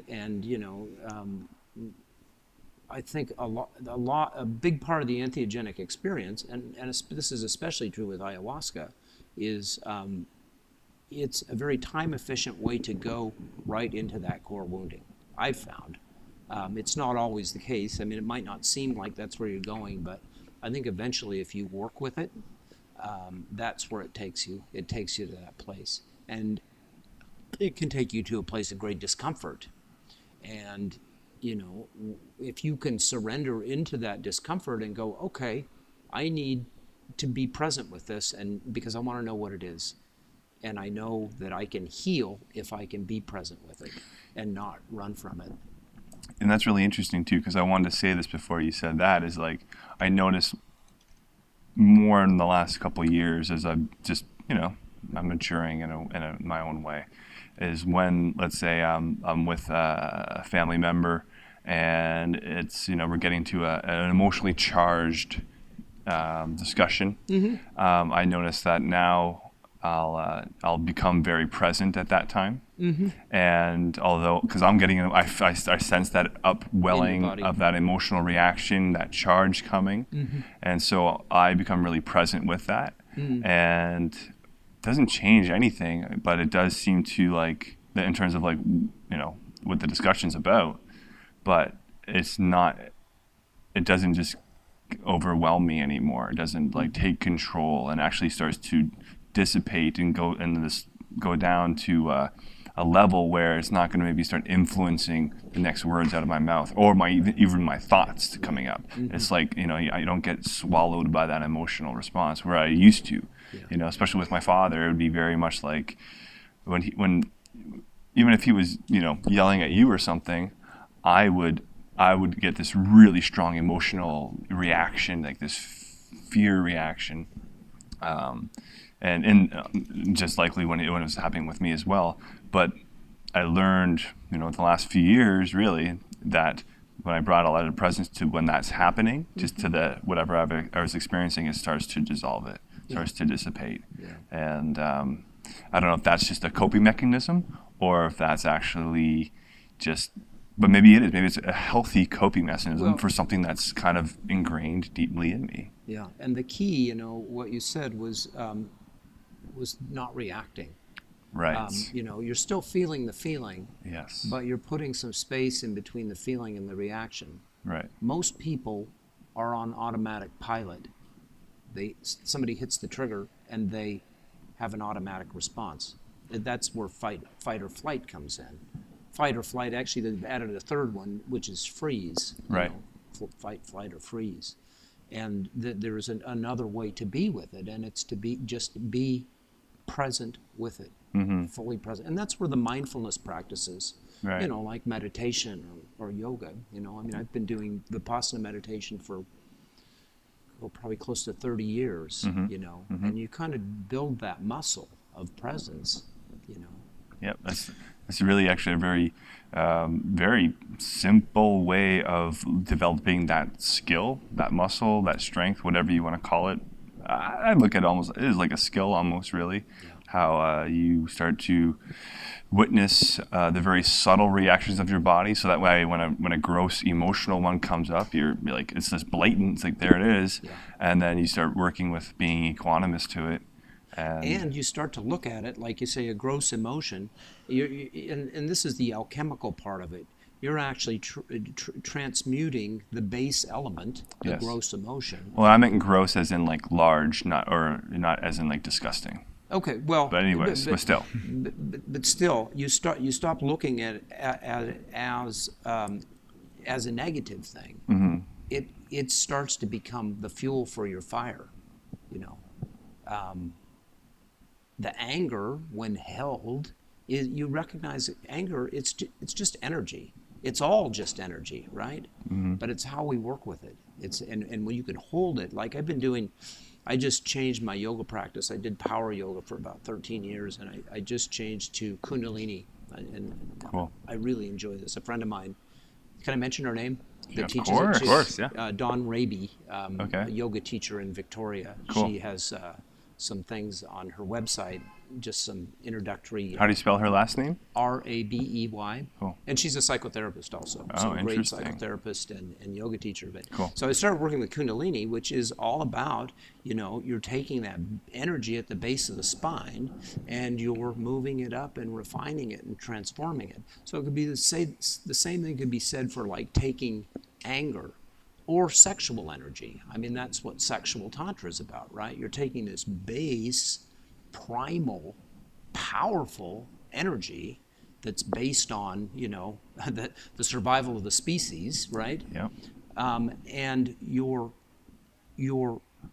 I think a big part of the entheogenic experience, and this is especially true with ayahuasca, is it's a very time-efficient way to go right into that core wounding. I've found it's not always the case. I mean, it might not seem like that's where you're going, but I think eventually, if you work with it, that's where it takes you. It takes you to that place, and it can take you to a place of great discomfort. And if you can surrender into that discomfort and go, okay, I need to be present with this, and because I want to know what it is, and I know that I can heal if I can be present with it and not run from it. And that's really interesting too, because I wanted to say this before you said that, is like, I noticed more in the last couple of years as I'm just, I'm maturing in my own way, is when, let's say, I'm with a family member, and it's, we're getting to an emotionally charged discussion. Mm-hmm. I notice that now I'll become very present at that time. Mm-hmm. And although, because I'm getting, I sense that upwelling of that emotional reaction, that charge coming. Mm-hmm. And so I become really present with that. Mm-hmm. And it doesn't change anything, but it does seem to, like, in terms of, like, what the discussion's about, but it doesn't just overwhelm me anymore. It doesn't, like, take control, and actually starts to dissipate and go down to a level where it's not going to maybe start influencing the next words out of my mouth, or even my thoughts coming up. Mm-hmm. It's like, I don't get swallowed by that emotional response where I used to. Yeah. Especially with my father, it would be very much like when even if he was yelling at you or something, I would get this really strong emotional reaction, like this fear reaction. And just likely when it was happening with me as well. But I learned, the last few years, really, that when I brought a lot of presence to when that's happening, just to whatever I was experiencing, it starts to dissolve it, starts to dissipate. Yeah. And I don't know if that's just a coping mechanism, or if that's actually just, but maybe it is. Maybe it's a healthy coping mechanism for something that's kind of ingrained deeply in me. Yeah, and the key, what you said was not reacting. Right. You're still feeling the feeling. Yes. But you're putting some space in between the feeling and the reaction. Right. Most people are on automatic pilot. Somebody hits the trigger and they have an automatic response. That's where fight or flight comes in. Fight or flight, actually they've added a third one, which is freeze. Right. Fight, flight, or freeze. And there is another way to be with it, and it's to be present with it, fully present. And that's where the mindfulness practices, Right. like meditation or yoga. I've been doing Vipassana meditation for probably close to 30 years, and you kind of build that muscle of presence, Yep, that's really actually a very, very simple way of developing that skill, that muscle, that strength, whatever you want to call it. I look at it is like a skill almost, really. Yeah. How you start to witness the very subtle reactions of your body, so that way when a gross emotional one comes up, you're like, it's this blatant, it's like, there it is. Yeah. And then you start working with being equanimous to it. And you start to look at it, like you say, a gross emotion, and this is the alchemical part of it. You're actually transmuting the base element, the Yes. gross emotion. Well, I meant gross as in like large, not as in like disgusting. Okay, well, But anyways, but still. but still, you stop looking at it as a negative thing. Mm-hmm. It starts to become the fuel for your fire, The anger, when held, you recognize that anger. It's just energy. It's all just energy, right? Mm-hmm. But it's how we work with it. And when you can hold it, like I've been doing. I just changed my yoga practice. I did power yoga for about 13 years, and I just changed to Kundalini. And Cool. I really enjoy this. A friend of mine, can I mention her name? Yeah, of teaches course. it. Of course, yeah. Dawn Raby, Okay. a yoga teacher in Victoria. Cool. She has some things on her website, just some introductory. How do you spell her last name? Rabey. Cool. And she's a psychotherapist also. Oh, so a great interesting. psychotherapist and yoga teacher. But Cool. So I started working with Kundalini, which is all about, you're taking that energy at the base of the spine and you're moving it up and refining it and transforming it. So it could be the same thing could be said for like taking anger or sexual energy. I mean, that's what sexual tantra is about, right? You're taking this base, primal, powerful energy that's based on, the survival of the species, right? Yep. And you're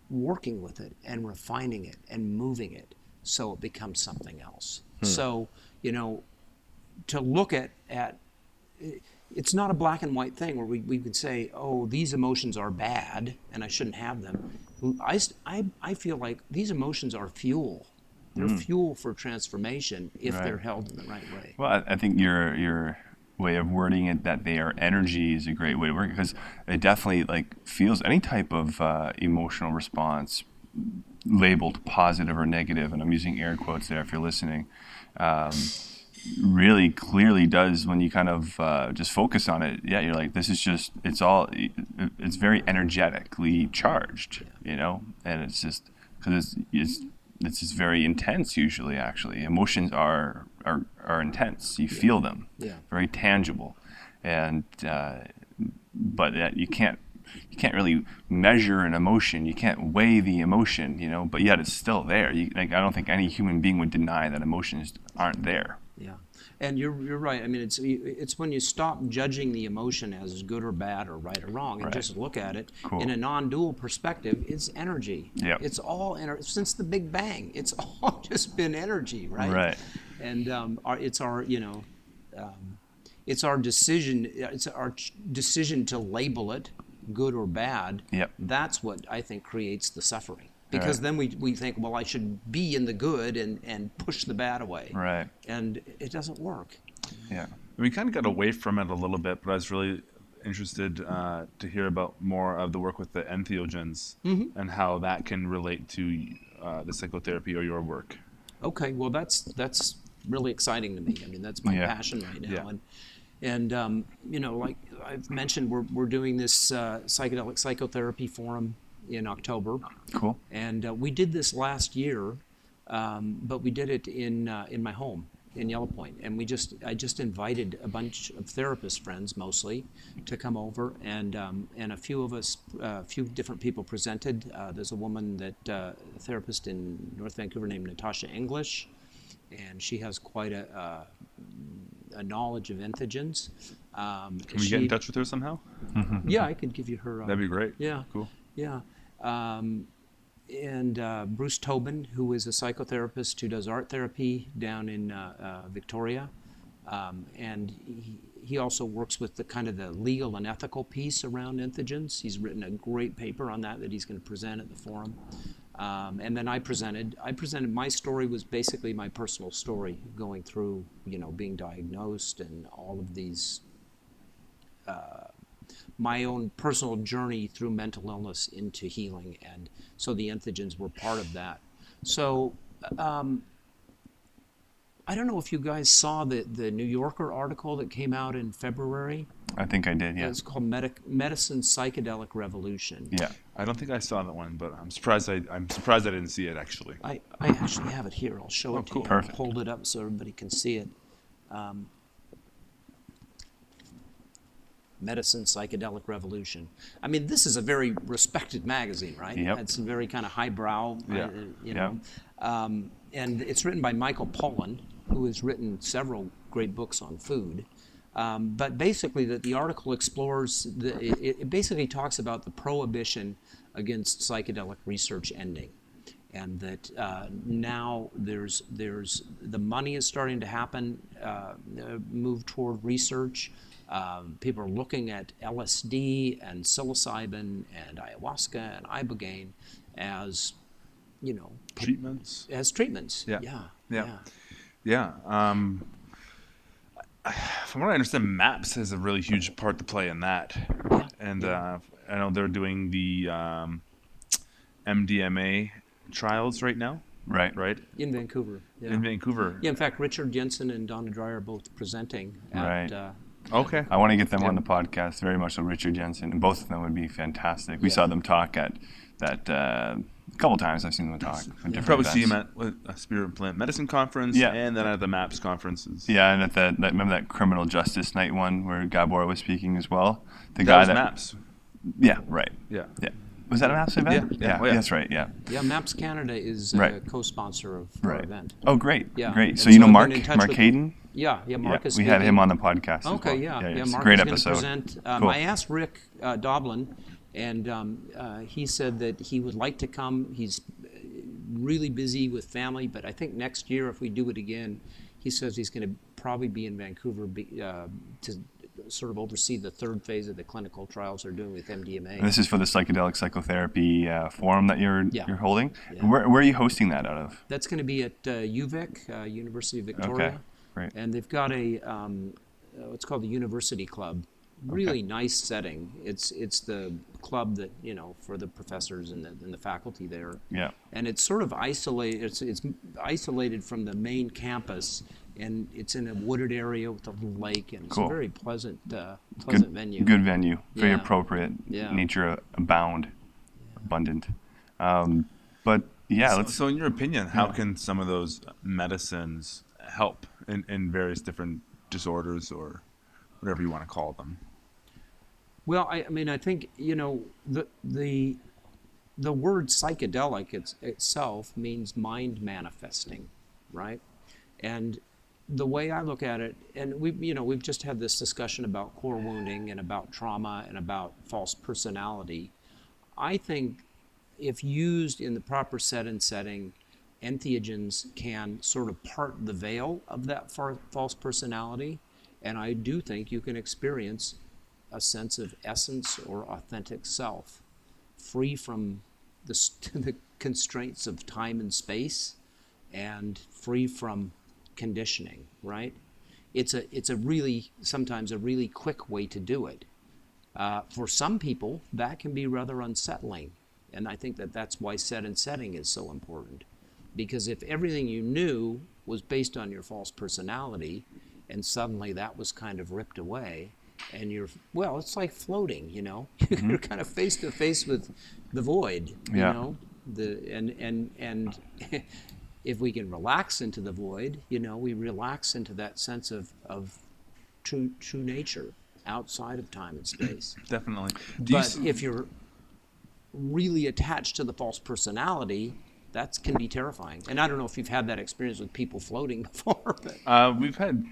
working with it and refining it and moving it so it becomes something else. So, to look at it's not a black and white thing where we could say, oh, these emotions are bad and I shouldn't have them. I feel like these emotions are fuel. They're fuel for transformation if Right. they're held in the right way. Well, I think your way of wording it, that they are energy, is a great way to work, because it definitely feels any type of emotional response labeled positive or negative, and I'm using air quotes there if you're listening, really clearly does, when you kind of just focus on it. Yeah, you're like, this is just, it's very energetically charged, and it's just because it's just very intense. Usually, actually, emotions are intense. You feel them, very tangible, and but you can't really measure an emotion. You can't weigh the emotion, but yet it's still there. I don't think any human being would deny that emotions aren't there. Yeah, and you're right. I mean, it's when you stop judging the emotion as good or bad or right or wrong, and Right. just look at it Cool. in a non-dual perspective. It's energy. Yep. It's all since the Big Bang. It's all just been energy, right? Right. And it's our decision. It's our decision to label it good or bad. Yep. That's what I think creates the suffering. Because Right. then we think, well, I should be in the good and push the bad away. Right. And it doesn't work. Yeah. We kind of got away from it a little bit, but I was really interested to hear about more of the work with the entheogens and how that can relate to the psychotherapy or your work. Okay, well, that's really exciting to me. I mean, that's my Yeah. passion right now. Yeah. And like I've mentioned, we're doing this Psychedelic Psychotherapy Forum in October. Cool. And we did this last year, but we did it in my home. in Yellow Point, and I just invited a bunch of therapist friends mostly to come over, and a few of us, a few different people presented. There's a woman a therapist in North Vancouver named Natasha English, and she has quite a knowledge of entheogens. Can we get in touch with her somehow? Yeah, I could give you her. That'd be great. Yeah. Cool. Yeah. And Bruce Tobin, who is a psychotherapist who does art therapy down in Victoria. And he also works with the kind of the legal and ethical piece around entheogens. He's written a great paper on that he's going to present at the forum. And then I presented. My story was basically my personal story, going through, being diagnosed and all of these, my own personal journey through mental illness into healing. And so the entheogens were part of that. So I don't know if you guys saw the New Yorker article that came out in February. I think I did, yeah. It's called Medicine Psychedelic Revolution. Yeah. I don't think I saw that one, but I'm surprised I didn't see it, actually. I actually have it here. I'll show it to you. Perfect. Hold it up so everybody can see it. Medicine Psychedelic Revolution. I mean, this is a very respected magazine, right? Yep. It's a very kind of highbrow, Yeah. you know. And it's written by Michael Pollan, who has written several great books on food. But basically, the article explores, it basically talks about the prohibition against psychedelic research ending. And that now there's the money is starting to happen, move toward research. People are looking at LSD and psilocybin and ayahuasca and ibogaine as, Treatments? as treatments. Yeah. Yeah. Yeah. From what I understand, MAPS has a really huge part to play in that. Yeah. And I know they're doing the MDMA trials right now. Right. Right? In Vancouver. Yeah. In Vancouver. Yeah, in fact, Richard Jensen and Donna Dreyer are both presenting at Right. Okay. I want to get them on the podcast very much. So Richard Jensen, and both of them would be fantastic. We saw them talk at that a couple times. I've seen them talk. At different You probably see events. him at a Spirit and Plant Medicine conference, Yeah. and then at the MAPS conferences. Yeah, and at remember that criminal justice night one where Gabor was speaking as well. The That guy was that MAPS. Yeah, right. Yeah. Yeah. Was that a MAPS event? Yeah. Oh, yeah. That's right. Yeah. Yeah, MAPS Canada is a Right. co-sponsor of our Right. event. Oh, great. Yeah. Great. And So you know I've Mark been in touch with- Hayden? Yeah, Mark is we had speaking. him on the podcast as Okay, well. yeah, it's Mark a great is going to episode. present. Cool. I asked Rick Doblin, and he said that he would like to come. He's really busy with family, but I think next year, if we do it again, he says he's going to probably be in Vancouver to sort of oversee the third phase of the clinical trials they're doing with MDMA. And this is for the Psychedelic Psychotherapy Forum that you're holding. Yeah. Where are you hosting that out of? That's going to be at UVic, University of Victoria. Okay, great. And they've got what's called the University Club. Really nice setting. It's the club that, for the professors and the faculty there. Yeah. And it's sort of isolated. It's isolated from the main campus, and it's in a wooded area with a little lake, and it's Cool. a very pleasant Good venue. Good venue. Very Yeah. appropriate. Yeah. Nature abundant. But yeah, So in your opinion, how can some of those medicines help in various different disorders or whatever you want to call them? Well, I mean, I think, the word psychedelic itself means mind manifesting, right? And the way I look at it, and we've just had this discussion about core wounding and about trauma and about false personality. I think if used in the proper setting, entheogens can sort of part the veil of that false personality, and I do think you can experience a sense of essence or authentic self, free from the constraints of time and space, and free from conditioning. Right? It's a really sometimes a really quick way to do it. For some people, that can be rather unsettling, and I think that's why setting is so important, because if everything you knew was based on your false personality, and suddenly that was kind of ripped away, and it's like floating, Mm-hmm. You're kind of face to face with the void, Yeah. and if we can relax into the void, we relax into that sense of true nature outside of time and space. Definitely. But if you're really attached to the false personality, that can be terrifying. And I don't know if you've had that experience with people floating before. But we've had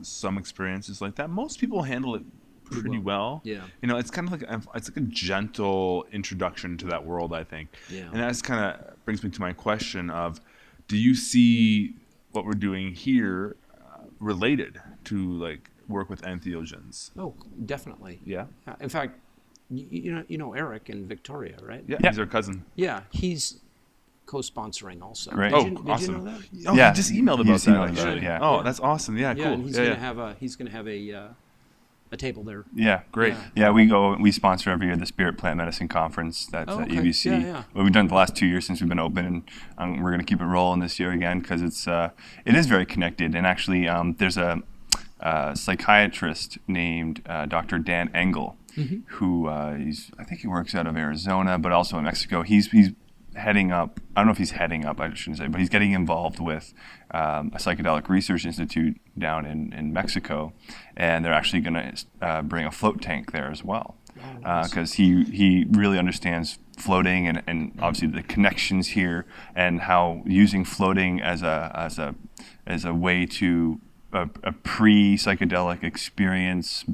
some experiences like that. Most people handle it pretty well. Yeah. It's kind of like a gentle introduction to that world, I think. Yeah. And that's kind of brings me to my question of, do you see what we're doing here related to like work with entheogens? Oh, definitely. Yeah. In fact, you know Eric and Victoria, right? Yeah. He's our cousin. Yeah, he's co-sponsoring also. Great. Did Awesome. you know that? Oh, Yeah. he just emailed He about just that. emailed about Actually. it, yeah. Oh, that's awesome. Yeah, Yeah, cool. and he's gonna have a table there. Yeah, Great. Yeah, we sponsor every year the Spirit Plant Medicine Conference that's at Okay. UBC. Yeah. Well, we've done it the last 2 years since we've been open, and we're going to keep it rolling this year again because it is very connected. And actually, there's a psychiatrist named Dr. Dan Engel, who I think he works out of Arizona, but also in Mexico. He's heading up, I don't know if he's heading up, I shouldn't say, but he's getting involved with a psychedelic research institute down in Mexico, and they're actually going to bring a float tank there as well, because he really understands floating and obviously the connections here, and how using floating as a way to a pre-psychedelic experience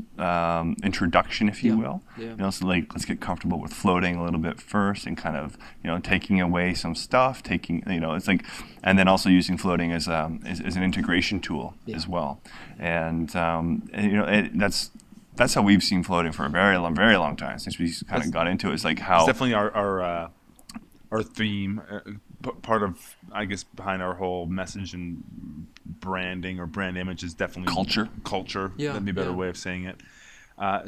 introduction, if you will. Yeah. So like, let's get comfortable with floating a little bit first, and kind of taking away some stuff, it's like, and then also using floating as an integration tool as well. And that's how we've seen floating for a very long time, since we kind of got into it. It's like how It's definitely our theme, part of, I guess, behind our whole message and branding or brand image is definitely culture. Yeah, That'd be a better yeah. way of saying it.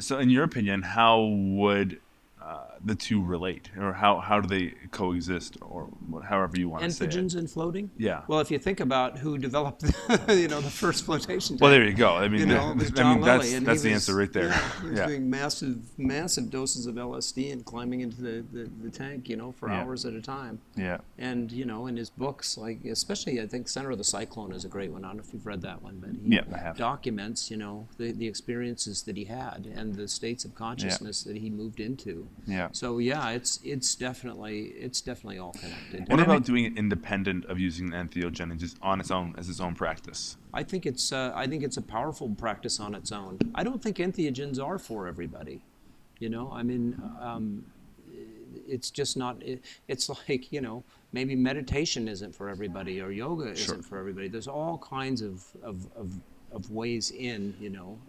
So in your opinion, how would the two relate, or how do they coexist, or however you want to say it? Entheogens and floating? Yeah. Well, if you think about who developed the first flotation tank. Well, there you go. I mean, It was John Lilly, and that's he the was- answer right there. He was doing massive doses of LSD and climbing into the tank, for hours at a time. Yeah. And in his books, like especially I think Center of the Cyclone is a great one. I don't know if you've read that one, but he I have. documents the experiences that he had and the states of consciousness that he moved into. Yeah. So it's definitely all connected. What about doing it independent of using an entheogen and just on its own as its own practice? I think it's a powerful practice on its own. I don't think entheogens are for everybody. It's just not. It's like maybe meditation isn't for everybody, or yoga isn't for everybody. There's all kinds of ways in,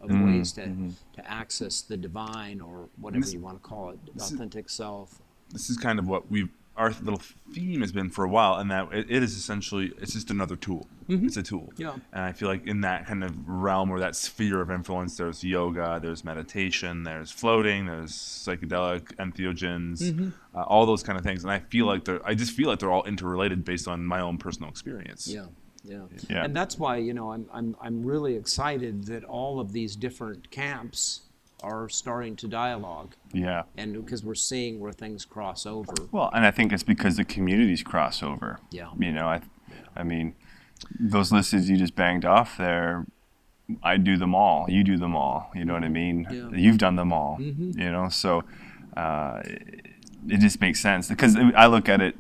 ways to access the divine, or whatever you want to call it, authentic self. This is kind of what our little theme has been for a while, and that it is essentially, it's just another tool. It's a tool. Yeah. And I feel like in that kind of realm, or that sphere of influence, there's yoga, there's meditation, there's floating, there's psychedelic, entheogens, all those kind of things. And I just feel like they're all interrelated based on my own personal experience. Yeah. Yeah. And that's why I'm really excited that all of these different camps are starting to dialogue. Yeah. And because we're seeing where things cross over. Well, and I think it's because the communities cross over. Yeah. I mean, those lists you just banged off there, I do them all. You do them all. You know what I mean? Yeah. You've done them all. So it just makes sense, because I look at it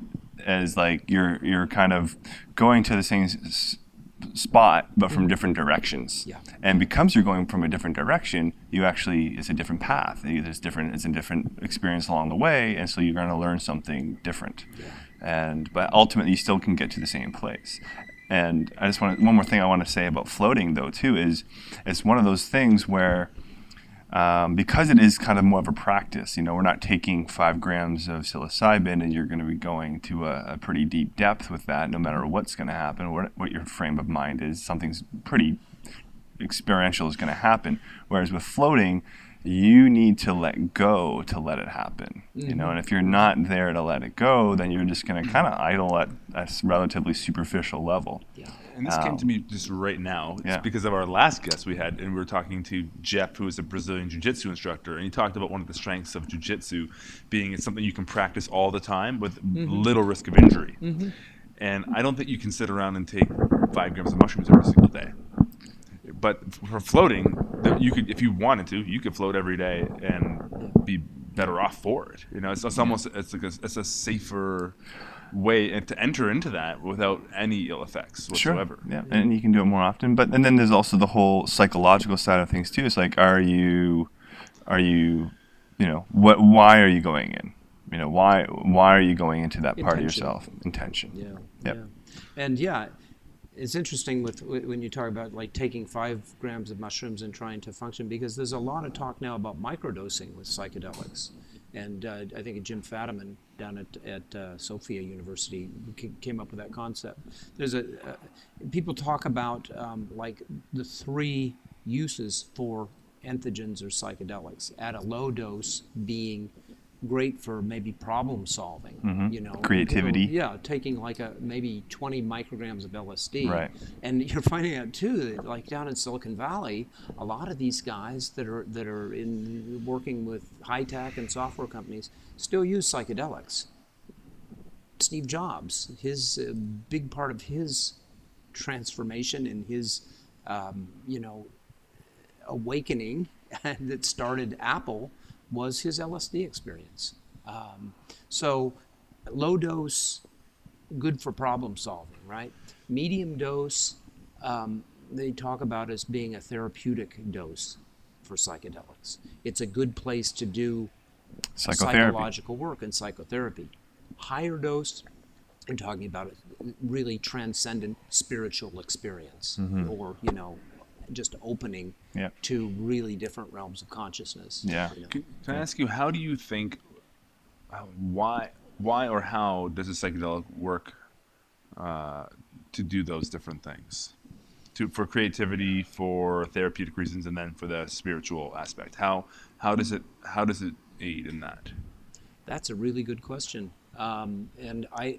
as like you're kind of going to the same spot, but from different directions. Yeah. And because you're going from a different direction, it's a different path. It's a different experience along the way, and so you're going to learn something different. Yeah. But ultimately, you still can get to the same place. And I just one more thing I want to say about floating, though, too, is it's one of those things where because it is kind of more of a practice, we're not taking 5 grams of psilocybin and you're going to be going to a pretty deep depth with that, no matter what's going to happen, what your frame of mind is. Something's pretty experiential is going to happen. Whereas with floating, you need to let go to let it happen. And if you're not there to let it go, then you're just going to kind of idle at a relatively superficial level. Yeah. And this came to me just right now. It's Yeah. because of our last guest we had, and we were talking to Jeff, who is a Brazilian jiu-jitsu instructor, and he talked about one of the strengths of jiu-jitsu being it's something you can practice all the time with little risk of injury. And I don't think you can sit around and take 5 grams of mushrooms every single day. But for floating, you could, if you wanted to, you could float every day and be better off for it. You know, it's almost it's a safer way to enter into that without any ill effects whatsoever. Sure. Yeah, and you can do it more often. And then there's also the whole psychological side of things too. It's like, why are you going in? You know, why are you going into that part of yourself? Intention. Yeah. Yep. Yeah. And it's interesting when you talk about like taking 5 grams of mushrooms and trying to function, because there's a lot of talk now about microdosing with psychedelics. And I think Jim Fadiman down at Sophia University came up with that concept. There's people talk about like the 3 uses for entheogens or psychedelics. At a low dose being great for maybe problem solving, you know, creativity. Taking like maybe 20 micrograms of LSD. Right. And you're finding out too that like down in Silicon Valley, a lot of these guys that are working with high tech and software companies still use psychedelics. Steve Jobs, his big part of his transformation and his awakening that started Apple was his LSD experience. So low dose, good for problem solving, right? Medium dose, they talk about as being a therapeutic dose for psychedelics. It's a good place to do psychological work and psychotherapy. Higher dose, I'm talking about a really transcendent spiritual experience, or, you know, just opening to really different realms of consciousness. Yeah. You know? Can I ask you, how do you think, why or how does a psychedelic work to do those different things? For creativity, for therapeutic reasons, and then for the spiritual aspect. How does it aid in that? That's a really good question. And I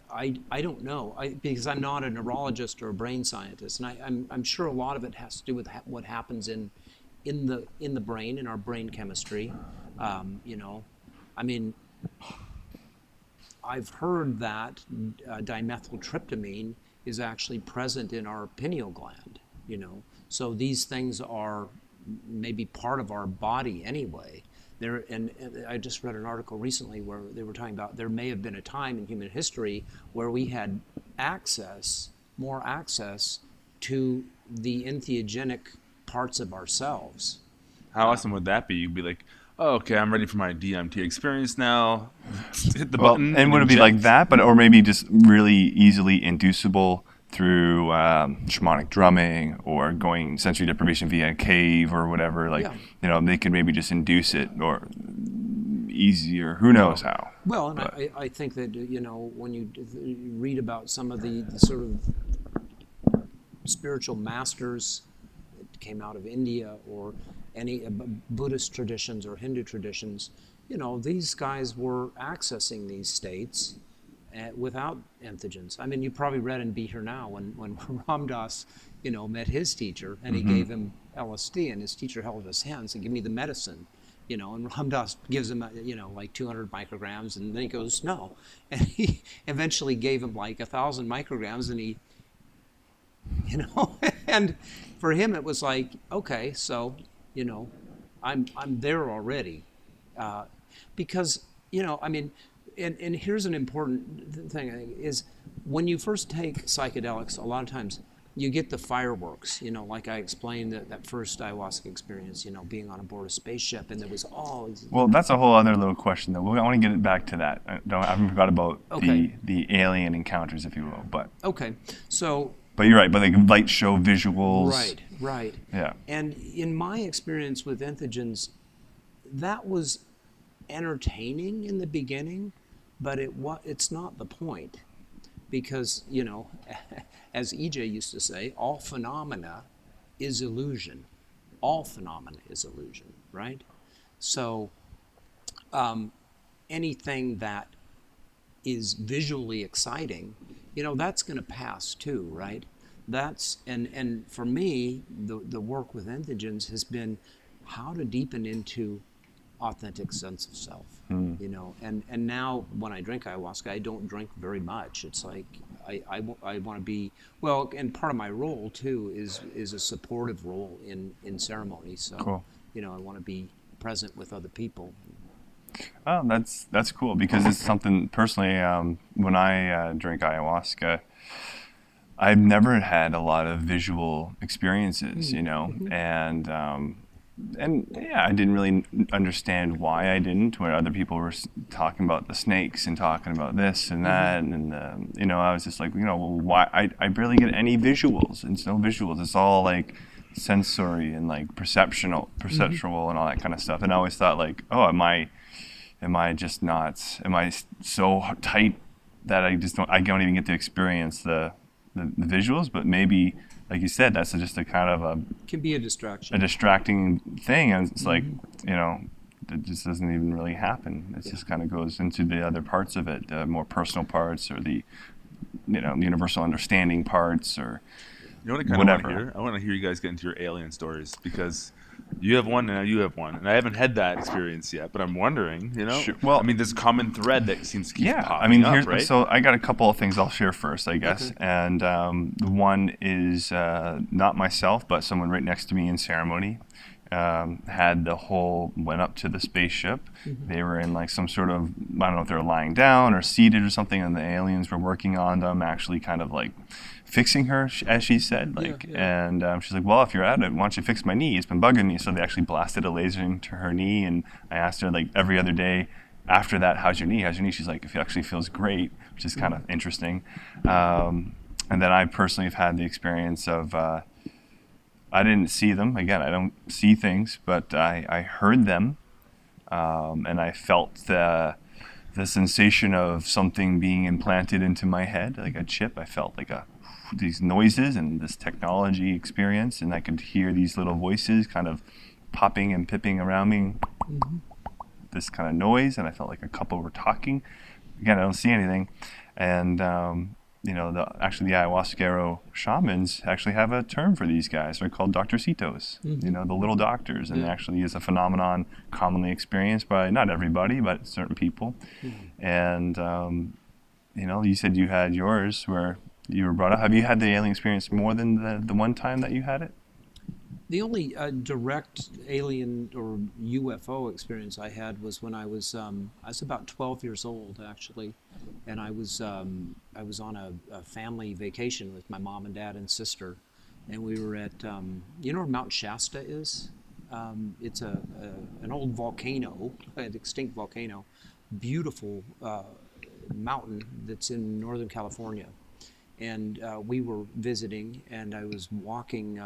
don't know, because I'm not a neurologist or a brain scientist, and I'm sure a lot of it has to do with what happens in the brain, in our brain chemistry. You know, I mean, I've heard that dimethyltryptamine is actually present in our pineal gland. You know, so these things are maybe part of our body anyway. And I just read an article recently where they were talking about there may have been a time in human history where we had more access to the entheogenic parts of ourselves. How awesome would that be? You'd be like, oh, okay, I'm ready for my DMT experience now. Hit the button. And would it be like that, or maybe just really easily inducible through shamanic drumming or going sensory deprivation via a cave or whatever? Like, you know, they could maybe just induce it or easier. Who knows how? Well, and I think that, you know, when you read about some of the sort of spiritual masters that came out of India or any Buddhist traditions or Hindu traditions, you know, these guys were accessing these states without entheogens. I mean, you probably read in Be Here Now when Ram Dass, you know, met his teacher and he gave him LSD, and his teacher held his hand and said, "Give me the medicine." You know, and Ram Dass gives him, you know, like 200 micrograms, and then he goes, "No." And he eventually gave him like 1,000 micrograms, and he, you know, and for him it was like, okay, so, you know, I'm there already. Because, you know, I mean, and here's an important thing, I think, is when you first take psychedelics, a lot of times you get the fireworks, you know, like I explained that first ayahuasca experience, you know, being on board a spaceship, and there was all... Well, that's a whole other little question, though. I want to get it back to that. I haven't forgot about the alien encounters, if you will. But okay, so... But you're right, but like light show visuals. Right. Yeah. And in my experience with entheogens, that was entertaining in the beginning, but it's not the point. Because, you know, as EJ used to say, all phenomena is illusion. All phenomena is illusion, right? So anything that is visually exciting, you know, that's going to pass too, right? That's and for me, the work with entheogens has been how to deepen into authentic sense of self, you know. And now when I drink ayahuasca, I don't drink very much. It's like I want to be, well, and part of my role too is a supportive role in ceremony. So, cool. you know, I want to be present with other people. Oh, that's cool, because it's something personally, when I drink ayahuasca, I've never had a lot of visual experiences, you know, and yeah, I didn't really understand why I didn't, when other people were talking about the snakes and talking about this and that, and you know, I was just like, you know, well, why I barely get any visuals. It's no visuals. It's all like sensory and like perceptual and all that kind of stuff. And I always thought like, oh, am I just not? Am I so tight that I don't even get to experience the visuals? But maybe, like you said, that's just a kind of Can be a distraction. a distracting thing, and it's like, you know, it just doesn't even really happen. It just kind of goes into the other parts of it, the more personal parts, or the, you know, universal understanding parts, or You know what I kind of want to hear? I want to hear you guys get into your alien stories, because you have one and now you have one, and I haven't had that experience yet. But I'm wondering, you know, Sure. Well, I mean, there's a common thread that seems to keep yeah, popping I mean, up, right? so I got a couple of things I'll share first, I guess. And one is not myself, but someone right next to me in ceremony went up to the spaceship. They were in like some sort of, I don't know if they were lying down or seated or something, and the aliens were working on them, actually kind of like fixing her, as she said, like, and she's like, well, if you're at it, why don't you fix my knee? It's been bugging me. So they actually blasted a laser into her knee, and I asked her like every other day after that, how's your knee? She's like, it actually feels great, which is kind of interesting. And then I personally have had the experience of, I didn't see them. Again, I don't see things, but I heard them, and I felt the sensation of something being implanted into my head, like a chip. I felt like these noises and this technology experience, and I could hear these little voices kind of popping and pipping around me, this kind of noise, and I felt like a couple were talking. Again, I don't see anything, and you know, the ayahuasquero shamans actually have a term for these guys. They're called doctorcitos, you know, the little doctors, and it actually is a phenomenon commonly experienced by not everybody, but certain people. And you know, you said you had yours where you were brought up. Have you had the alien experience more than the one time that you had it? The only direct alien or UFO experience I had was when I was about 12 years old, actually, and I was on a family vacation with my mom and dad and sister, and we were at you know where Mount Shasta is? It's an old volcano, an extinct volcano, beautiful mountain that's in Northern California. And we were visiting, and I was walking.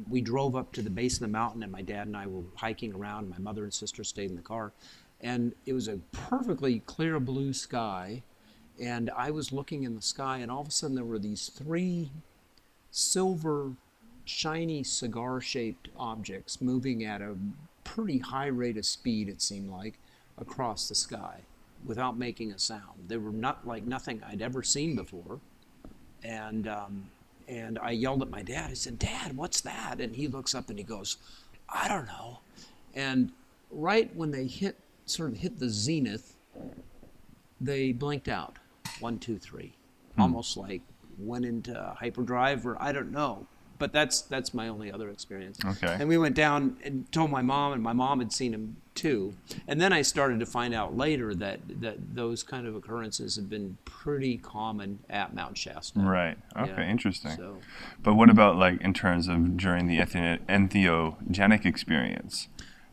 We drove up to the base of the mountain, and my dad and I were hiking around. My mother and sister stayed in the car, and it was a perfectly clear blue sky. And I was looking in the sky, and all of a sudden there were these three silver, shiny cigar-shaped objects moving at a pretty high rate of speed, it seemed like, across the sky without making a sound. They were not like nothing I'd ever seen before. And I yelled at my dad. I said, "Dad, what's that?" And he looks up and he goes, "I don't know." And right when they sort of hit the zenith, they blinked out. 1, 2, 3. Almost like went into hyperdrive, or I don't know. But that's my only other experience. Okay. And we went down and told my mom, and my mom had seen him too. And then I started to find out later that those kind of occurrences have been pretty common at Mount Shasta. Right. Okay. Yeah. Interesting. So, But what about like in terms of during the entheogenic experience?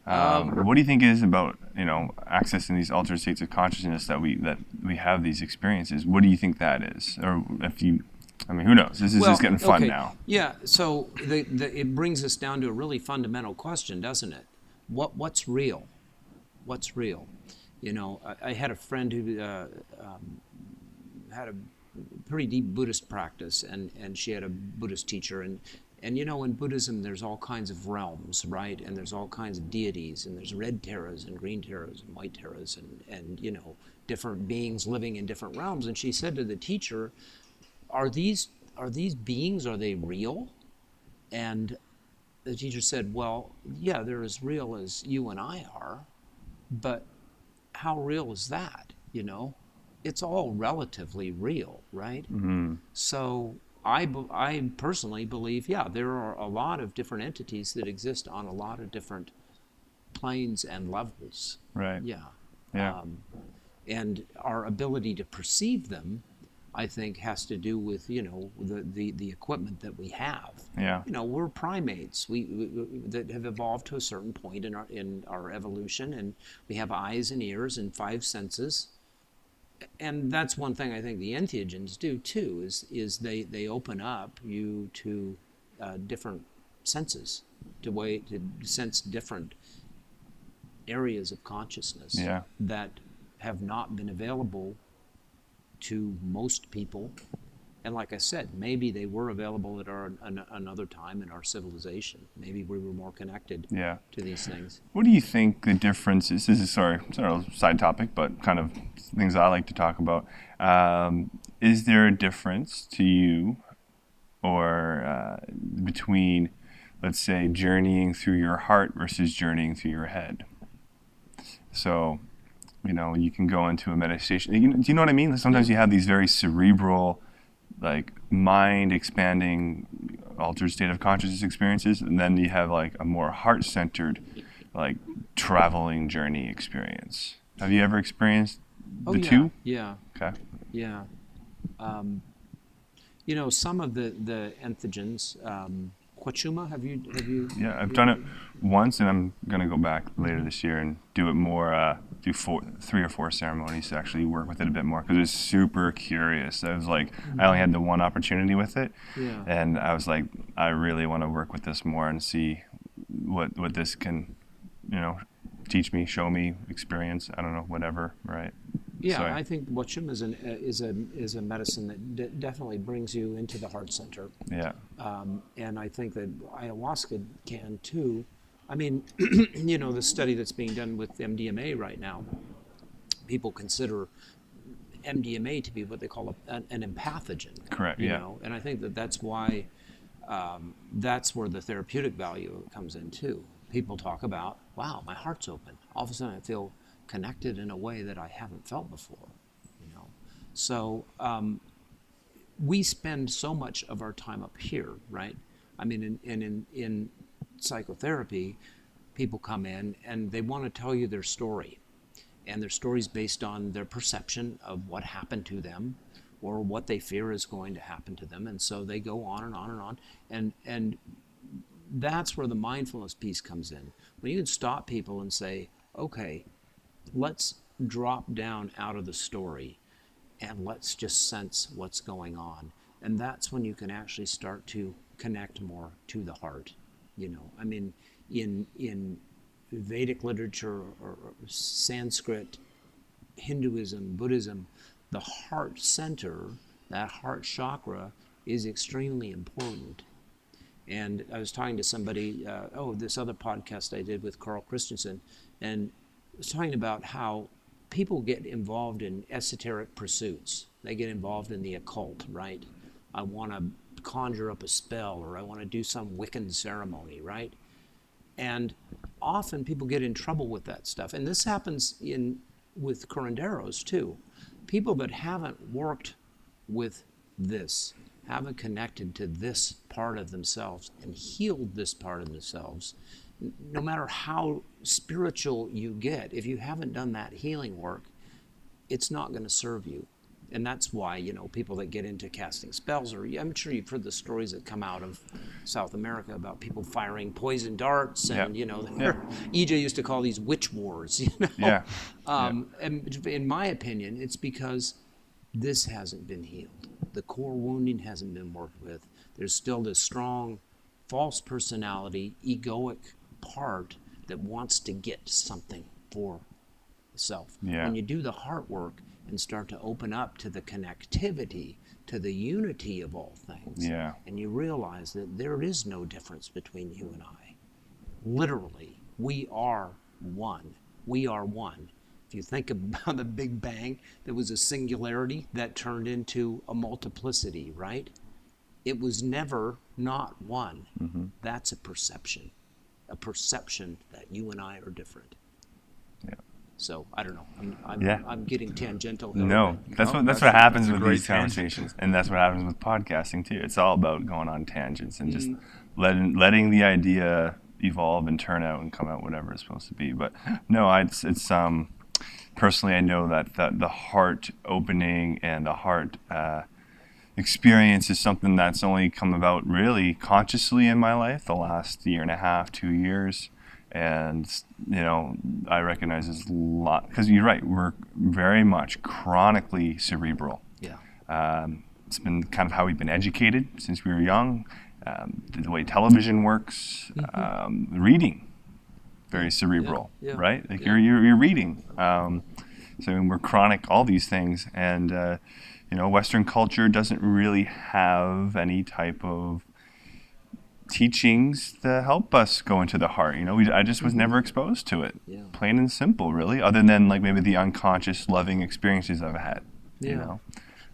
What do you think it is about, you know, accessing these altered states of consciousness that we have these experiences? What do you think that is? Or if you, I mean, who knows? This is just getting fun now. Yeah. So it brings us down to a really fundamental question, doesn't it? What's real? What's real? You know, I had a friend who had a pretty deep Buddhist practice, and she had a Buddhist teacher, and you know, in Buddhism there's all kinds of realms, right? And there's all kinds of deities, and there's red terras and green terras and white terras, and you know, different beings living in different realms. And she said to the teacher, are these beings, are they real? And the teacher said, well, yeah, they're as real as you and I are. But how real is that, you know? It's all relatively real, right? So I personally believe, yeah, there are a lot of different entities that exist on a lot of different planes and levels. Right. Yeah. Yeah. And our ability to perceive them, I think, has to do with, you know, the equipment that we have. Yeah. You know, we're primates we that have evolved to a certain point in our evolution, and we have eyes and ears and 5 senses. And that's one thing I think the entheogens do too, is they open up you to different senses, to sense different areas of consciousness Yeah. that have not been available to most people. And like I said, maybe they were available at another time in our civilization. Maybe we were more connected Yeah. to these things. What do you think the difference is? This is sort of a side topic, but kind of things I like to talk about. Is there a difference to you, or between, let's say, journeying through your heart versus journeying through your head? So, you know, you can go into a meditation. Do you know what I mean? Sometimes you have these very cerebral, like mind expanding, altered state of consciousness experiences, and then you have like a more heart centered, like traveling journey experience. Have you ever experienced the two? Yeah. Okay. Yeah. You know, some of the entheogens, Quachuma, have you? Yeah, I've done it once, and I'm gonna go back later this year and do it more. Do 3 or 4 ceremonies to actually work with it a bit more, because it was super curious. I was like, I only had the one opportunity with it, Yeah. and I was like, I really want to work with this more and see what this can, you know, teach me, show me, experience. I don't know, whatever, right? Yeah, So, I think Wachum is a medicine that definitely brings you into the heart center. yeah, And I think that ayahuasca can too. I mean, you know, the study that's being done with MDMA right now, people consider MDMA to be what they call an empathogen. correct. You Yeah, know, and I think that that's why that's where the therapeutic value comes in too. People talk about, wow, my heart's open. All of a sudden, I feel connected in a way that I haven't felt before. You know, so we spend so much of our time up here, right? I mean, in psychotherapy, people come in and they want to tell you their story, and their story is based on their perception of what happened to them or what they fear is going to happen to them, and so they go on and on and on, and that's where the mindfulness piece comes in. When you can stop people and say, okay, let's drop down out of the story and let's just sense what's going on. And that's when you can actually start to connect more to the heart. You know, I mean, in Vedic literature or Sanskrit, Hinduism, Buddhism, the heart center, that heart chakra, is extremely important. And I was talking to somebody, this other podcast I did with Carl Christensen, and I was talking about how people get involved in esoteric pursuits. They get involved in the occult, right? I want to conjure up a spell, or I want to do some Wiccan ceremony, right? And often people get in trouble with that stuff. And this happens with curanderos too. People that haven't worked with this, haven't connected to this part of themselves and healed this part of themselves, no matter how spiritual you get, if you haven't done that healing work, it's not going to serve you. And that's why, you know, people that get into casting spells, or I'm sure you've heard the stories that come out of South America about people firing poison darts, and, you know, EJ used to call these witch wars, you know. yeah, And in my opinion, it's because this hasn't been healed. The core wounding hasn't been worked with. There's still this strong false personality, egoic part that wants to get something for self. Yeah. When you do the heart work and start to open up to the connectivity, to the unity of all things, yeah, and you realize that there is no difference between you and I. Literally, we are one. We are one. If you think about the Big Bang, there was a singularity that turned into a multiplicity, right? It was never not one. Mm-hmm. That's a perception that you and I are different. yeah. So I don't know. I'm getting tangential here. No, that's what happens with these conversations, and that's what happens with podcasting too. It's all about going on tangents and just letting the idea evolve and turn out and come out whatever it's supposed to be. But no, it's personally, I know that the heart opening and the heart experience is something that's only come about really consciously in my life the last year and a half, 2 years. And, I recognize there's a lot, because you're right, we're very much chronically cerebral. Yeah. It's been kind of how we've been educated since we were young, the way television works, reading, very cerebral, right? Like you're reading. So we're chronic, all these things. And, Western culture doesn't really have any type of teachings to help us go into the heart. I just was never exposed to it. Yeah. Plain and simple, really, other than like maybe the unconscious loving experiences I've had. Yeah.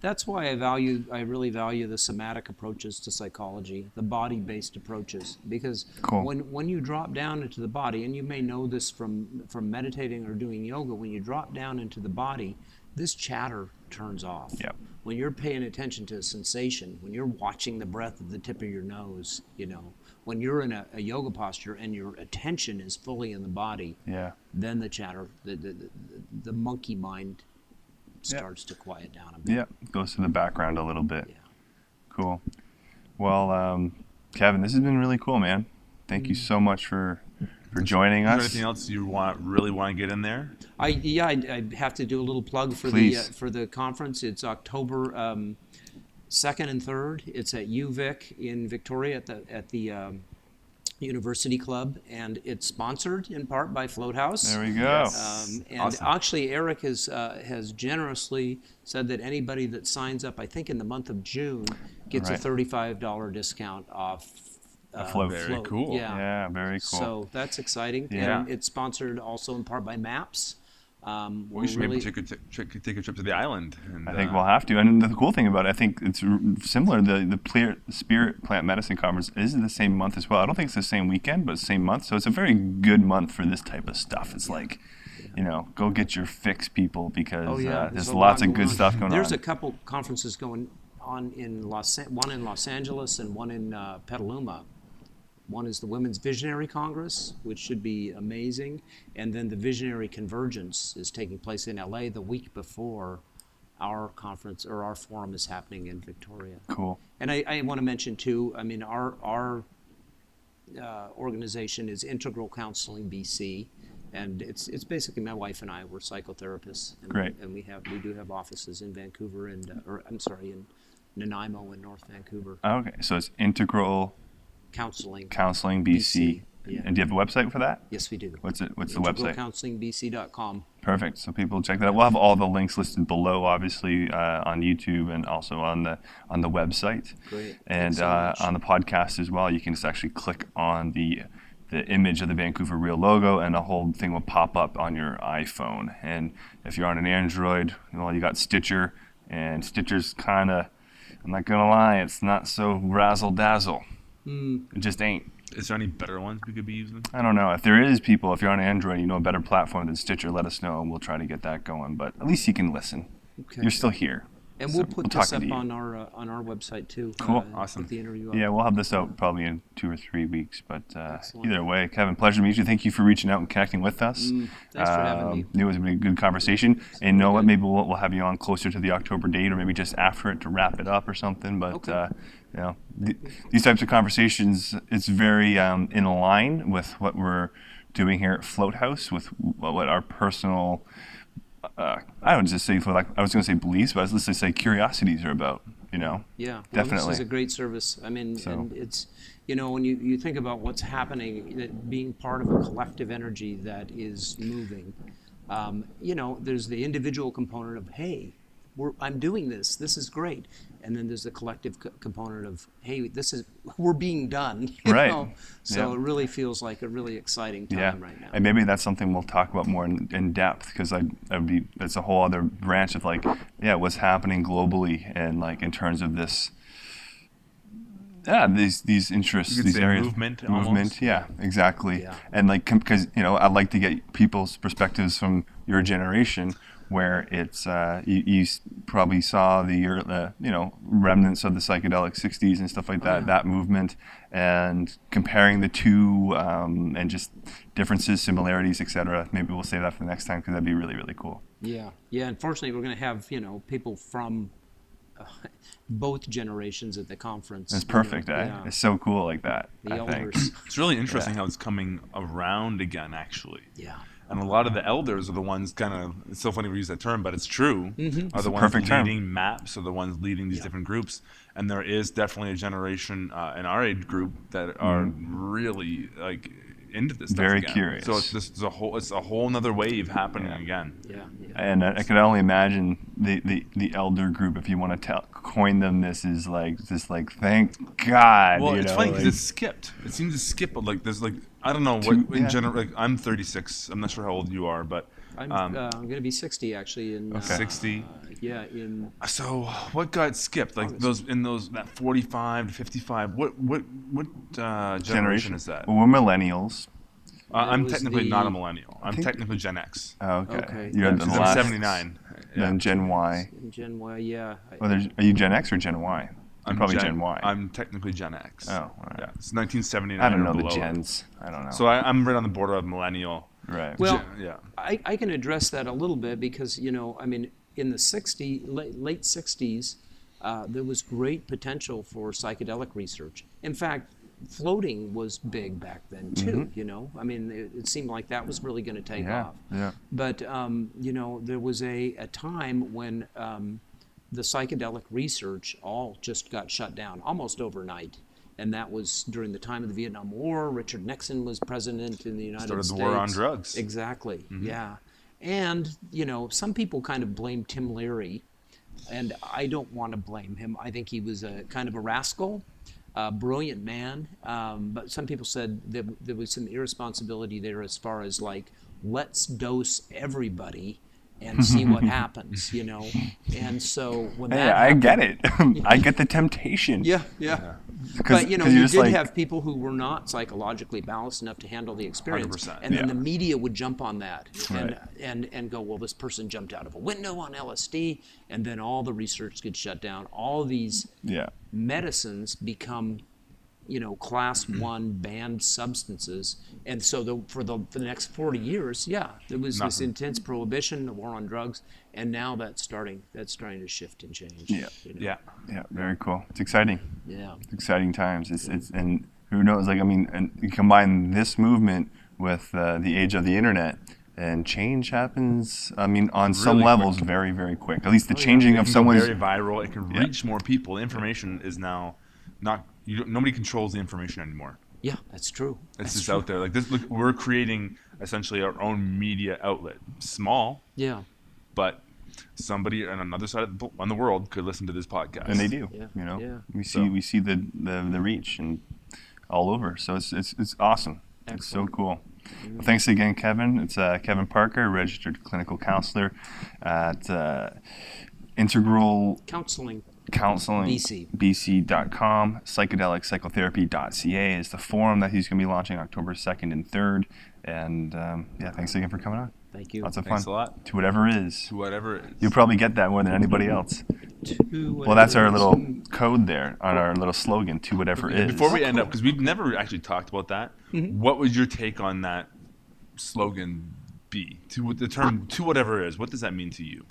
That's why I really value the somatic approaches to psychology, the body-based approaches, because when you drop down into the body, and you may know this from meditating or doing yoga, when you drop down into the body, this chatter turns off. Yep. When you're paying attention to a sensation, when you're watching the breath at the tip of your nose, when you're in a yoga posture and your attention is fully in the body, then the chatter, the monkey mind starts to quiet down a bit. Yeah, goes to the background a little bit. Yeah. Cool. Well, Kevin, this has been really cool, man. Thank you so much for joining us. Is there anything else you really want to get in there? I have to do a little plug for the conference. It's October 2nd and 3rd. It's at UVic in Victoria at the University Club, and it's sponsored in part by Float House. There we go. And awesome. Actually, Eric has generously said that anybody that signs up, I think in the month of June, gets a $35 discount off. Float. Very cool. Yeah, very cool. So that's exciting. Yeah. And it's sponsored also in part by MAPS. We should maybe take a trip to the island. And, I think we'll have to. And the cool thing about it, I think it's similar. The Spirit Plant Medicine Conference is the same month as well. I don't think it's the same weekend, but same month. So it's a very good month for this type of stuff. It's like, go get your fix, people, because there's lots of good stuff going on. There's a couple conferences going on one in Los Angeles and one in Petaluma. One is the Women's Visionary Congress, which should be amazing. And then the Visionary Convergence is taking place in LA the week before our conference or our forum is happening in Victoria. Cool. And I want to mention too, our organization is Integral Counseling BC. And it's basically my wife and I, we're psychotherapists. And, Great. And we do have offices in Vancouver in Nanaimo and North Vancouver. Okay, so it's Integral Counseling BC. Yeah. And do you have a website for that? Yes, we do. What's the website? IntegralCounselingBC.com. Perfect. So people check that out. We'll have all the links listed below, obviously, on YouTube and also on the website. Great. And on the podcast as well, you can just actually click on the image of the Vancouver Real logo, and the whole thing will pop up on your iPhone. And if you're on an Android, you got Stitcher, and Stitcher's kind of, I'm not gonna lie, it's not so razzle dazzle. It just ain't. Is there any better ones we could be using? I don't know. If there is, people, if you're on Android, a better platform than Stitcher, let us know, and we'll try to get that going. But at least you can listen. Okay. You're still here. And we'll put this up on our website too. Cool. Awesome. With the interview up. Yeah, we'll have this out probably in 2 or 3 weeks. But either way, Kevin, pleasure to meet you. Thank you for reaching out and connecting with us. Thanks for having me. It was a good conversation. And what? Maybe we'll have you on closer to the October date, or maybe just after it to wrap it up or something. But these types of conversations, it's very in line with what we're doing here at Float House, with what our personal. I would just say, I was going to say beliefs, but let's just say curiosities are about, Yeah, well, definitely. This is a great service. And it's, when you think about what's happening, that being part of a collective energy that is moving, there's the individual component of, hey, I'm doing this. This is great. And then there's the collective component of, hey, we're being done. You know? So it really feels like a really exciting time right now. And maybe that's something we'll talk about more in depth, because it's a whole other branch of what's happening globally, and in terms of this these interests, You could these say areas, movement almost. yeah, exactly. Yeah. And like, because I'd like to get people's perspectives from your generation, where it's you probably saw the remnants of the psychedelic '60s and stuff like that, yeah. that movement, and comparing the two, and just differences, similarities, etc. Maybe we'll save that for the next time, because that'd be really, really cool. Yeah. Unfortunately, we're going to have people from both generations at the conference. It's perfect, Yeah. It's so cool like that. The I elders. think. It's really interesting how it's coming around again, actually. Yeah. And a lot of the elders are the ones kind of, it's so funny we use that term, but it's true, are the ones perfect term. leading MAPS, are the ones leading these different groups. And there is definitely a generation in our age group that are really like into this stuff Very again. curious. So it's a whole nother wave happening again. Yeah. And I can only imagine the elder group, if you want to coin them, this is like thank God. Well, it's funny because it's skipped. It seems to skip. Like there's like I don't know what in general. Like I'm 36. I'm not sure how old you are, but I'm going to be 60 actually in 60. in So what got skipped? Like that 45 to 55. What generation is that? Well, we're millennials. I'm was technically the- not a millennial. I'm technically Gen X. Oh, okay. Okay. You're the I'm last. 79. Then Gen Y. Gen Y. Yeah. Are you Gen X or Gen Y? I'm probably Gen Y. I'm technically Gen X. Oh, all right. Yeah, it's 1979. I don't know or the below. gens. I don't know. So I'm right on the border of millennial. right. Well, Yeah. I can address that a little bit because in the late 60s, there was great potential for psychedelic research. In fact, floating was big back then too. I mean, it seemed like that was really going to take off. Yeah. But there was a time when the psychedelic research all just got shut down almost overnight. And that was during the time of the Vietnam War. Richard Nixon was president in the United States. Started the war on drugs. Exactly, yeah. And, some people kind of blame Tim Leary, and I don't want to blame him. I think he was a kind of a rascal, a brilliant man, but some people said that there was some irresponsibility there as far as like, let's dose everybody and see what happens, And so when Hey, that I happened, get it. I get the temptation. Yeah. But you you're just did like- have people who were not psychologically balanced enough to handle the experience, 100%. and then Yeah. the media would jump on that Right. and go, well, this person jumped out of a window on LSD, and then all the research gets shut down. All these Yeah. medicines become, class 1 banned substances, and so for the next 40 years, there was this Nothing. intense prohibition, the war on drugs, and now that's starting to shift and change. Yeah. Yeah. Yeah. Very cool. It's exciting. Yeah. It's exciting times. It's and who knows? Like, I mean, and you combine this movement with the age of the internet, and change happens. I mean, on some Really levels, quick. very, very quick. At least the changing It of can go someone's. very viral. It can reach more people. Information is now not. Nobody controls the information anymore. Yeah, that's true. It's just out there. Like this, look, we're creating essentially our own media outlet. Small, Yeah. but somebody on another side on the world could listen to this podcast. And they do. Yeah, yeah. We see the reach and all over. So it's awesome. It's so cool. Well, thanks again, Kevin. It's Kevin Parker, registered clinical counselor at Integral Counseling. Counseling BC. BC.com. Psychedelic Psychotherapy.ca is the forum that he's going to be launching October 2nd and 3rd. And thanks again for coming on. Thank you. Lots of fun. Thanks a lot. To whatever is. To whatever it is. You'll probably get that more than anybody else. Well, that's our little code there on our little slogan, to whatever is. Before we end up, because we've never actually talked about that, what would your take on that slogan be? The term "to whatever is." What does that mean to you?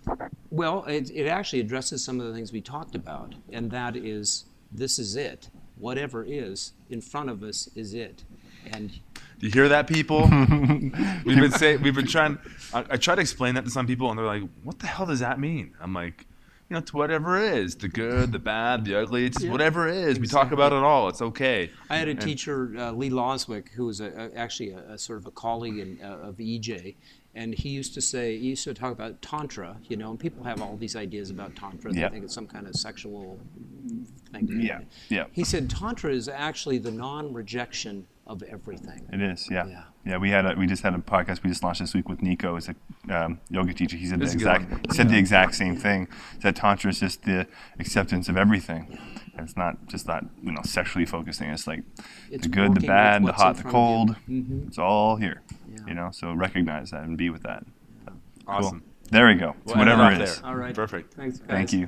Well, it actually addresses some of the things we talked about, and that is, this is it. Whatever is in front of us is it. And Do you hear that, people? we've been trying. I try to explain that to some people, and they're like, "What the hell does that mean?" I'm like, to whatever is, the good, the bad, the ugly. It's just whatever is. We talk about it all. It's okay. I had a teacher, Lee Loswick, who was actually a sort of a colleague of EJ, and he used to talk about Tantra, and people have all these ideas about Tantra. They think it's some kind of sexual thing. Yeah. He said Tantra is actually the non-rejection of everything. It is, yeah. Yeah. Yeah, we just had a podcast we just launched this week with Nico, as a yoga teacher. He said That's a good one. the exact same thing. That tantra is just the acceptance of everything. And it's not just that sexually focused thing. It's like It's the good, the working bad, with the what's hot, in the front of cold. you. It's all here. Yeah. So recognize that and be with that. Awesome. Cool. There we go. We'll So whatever end it it is. off All right. Perfect. Thanks, guys. Thank you.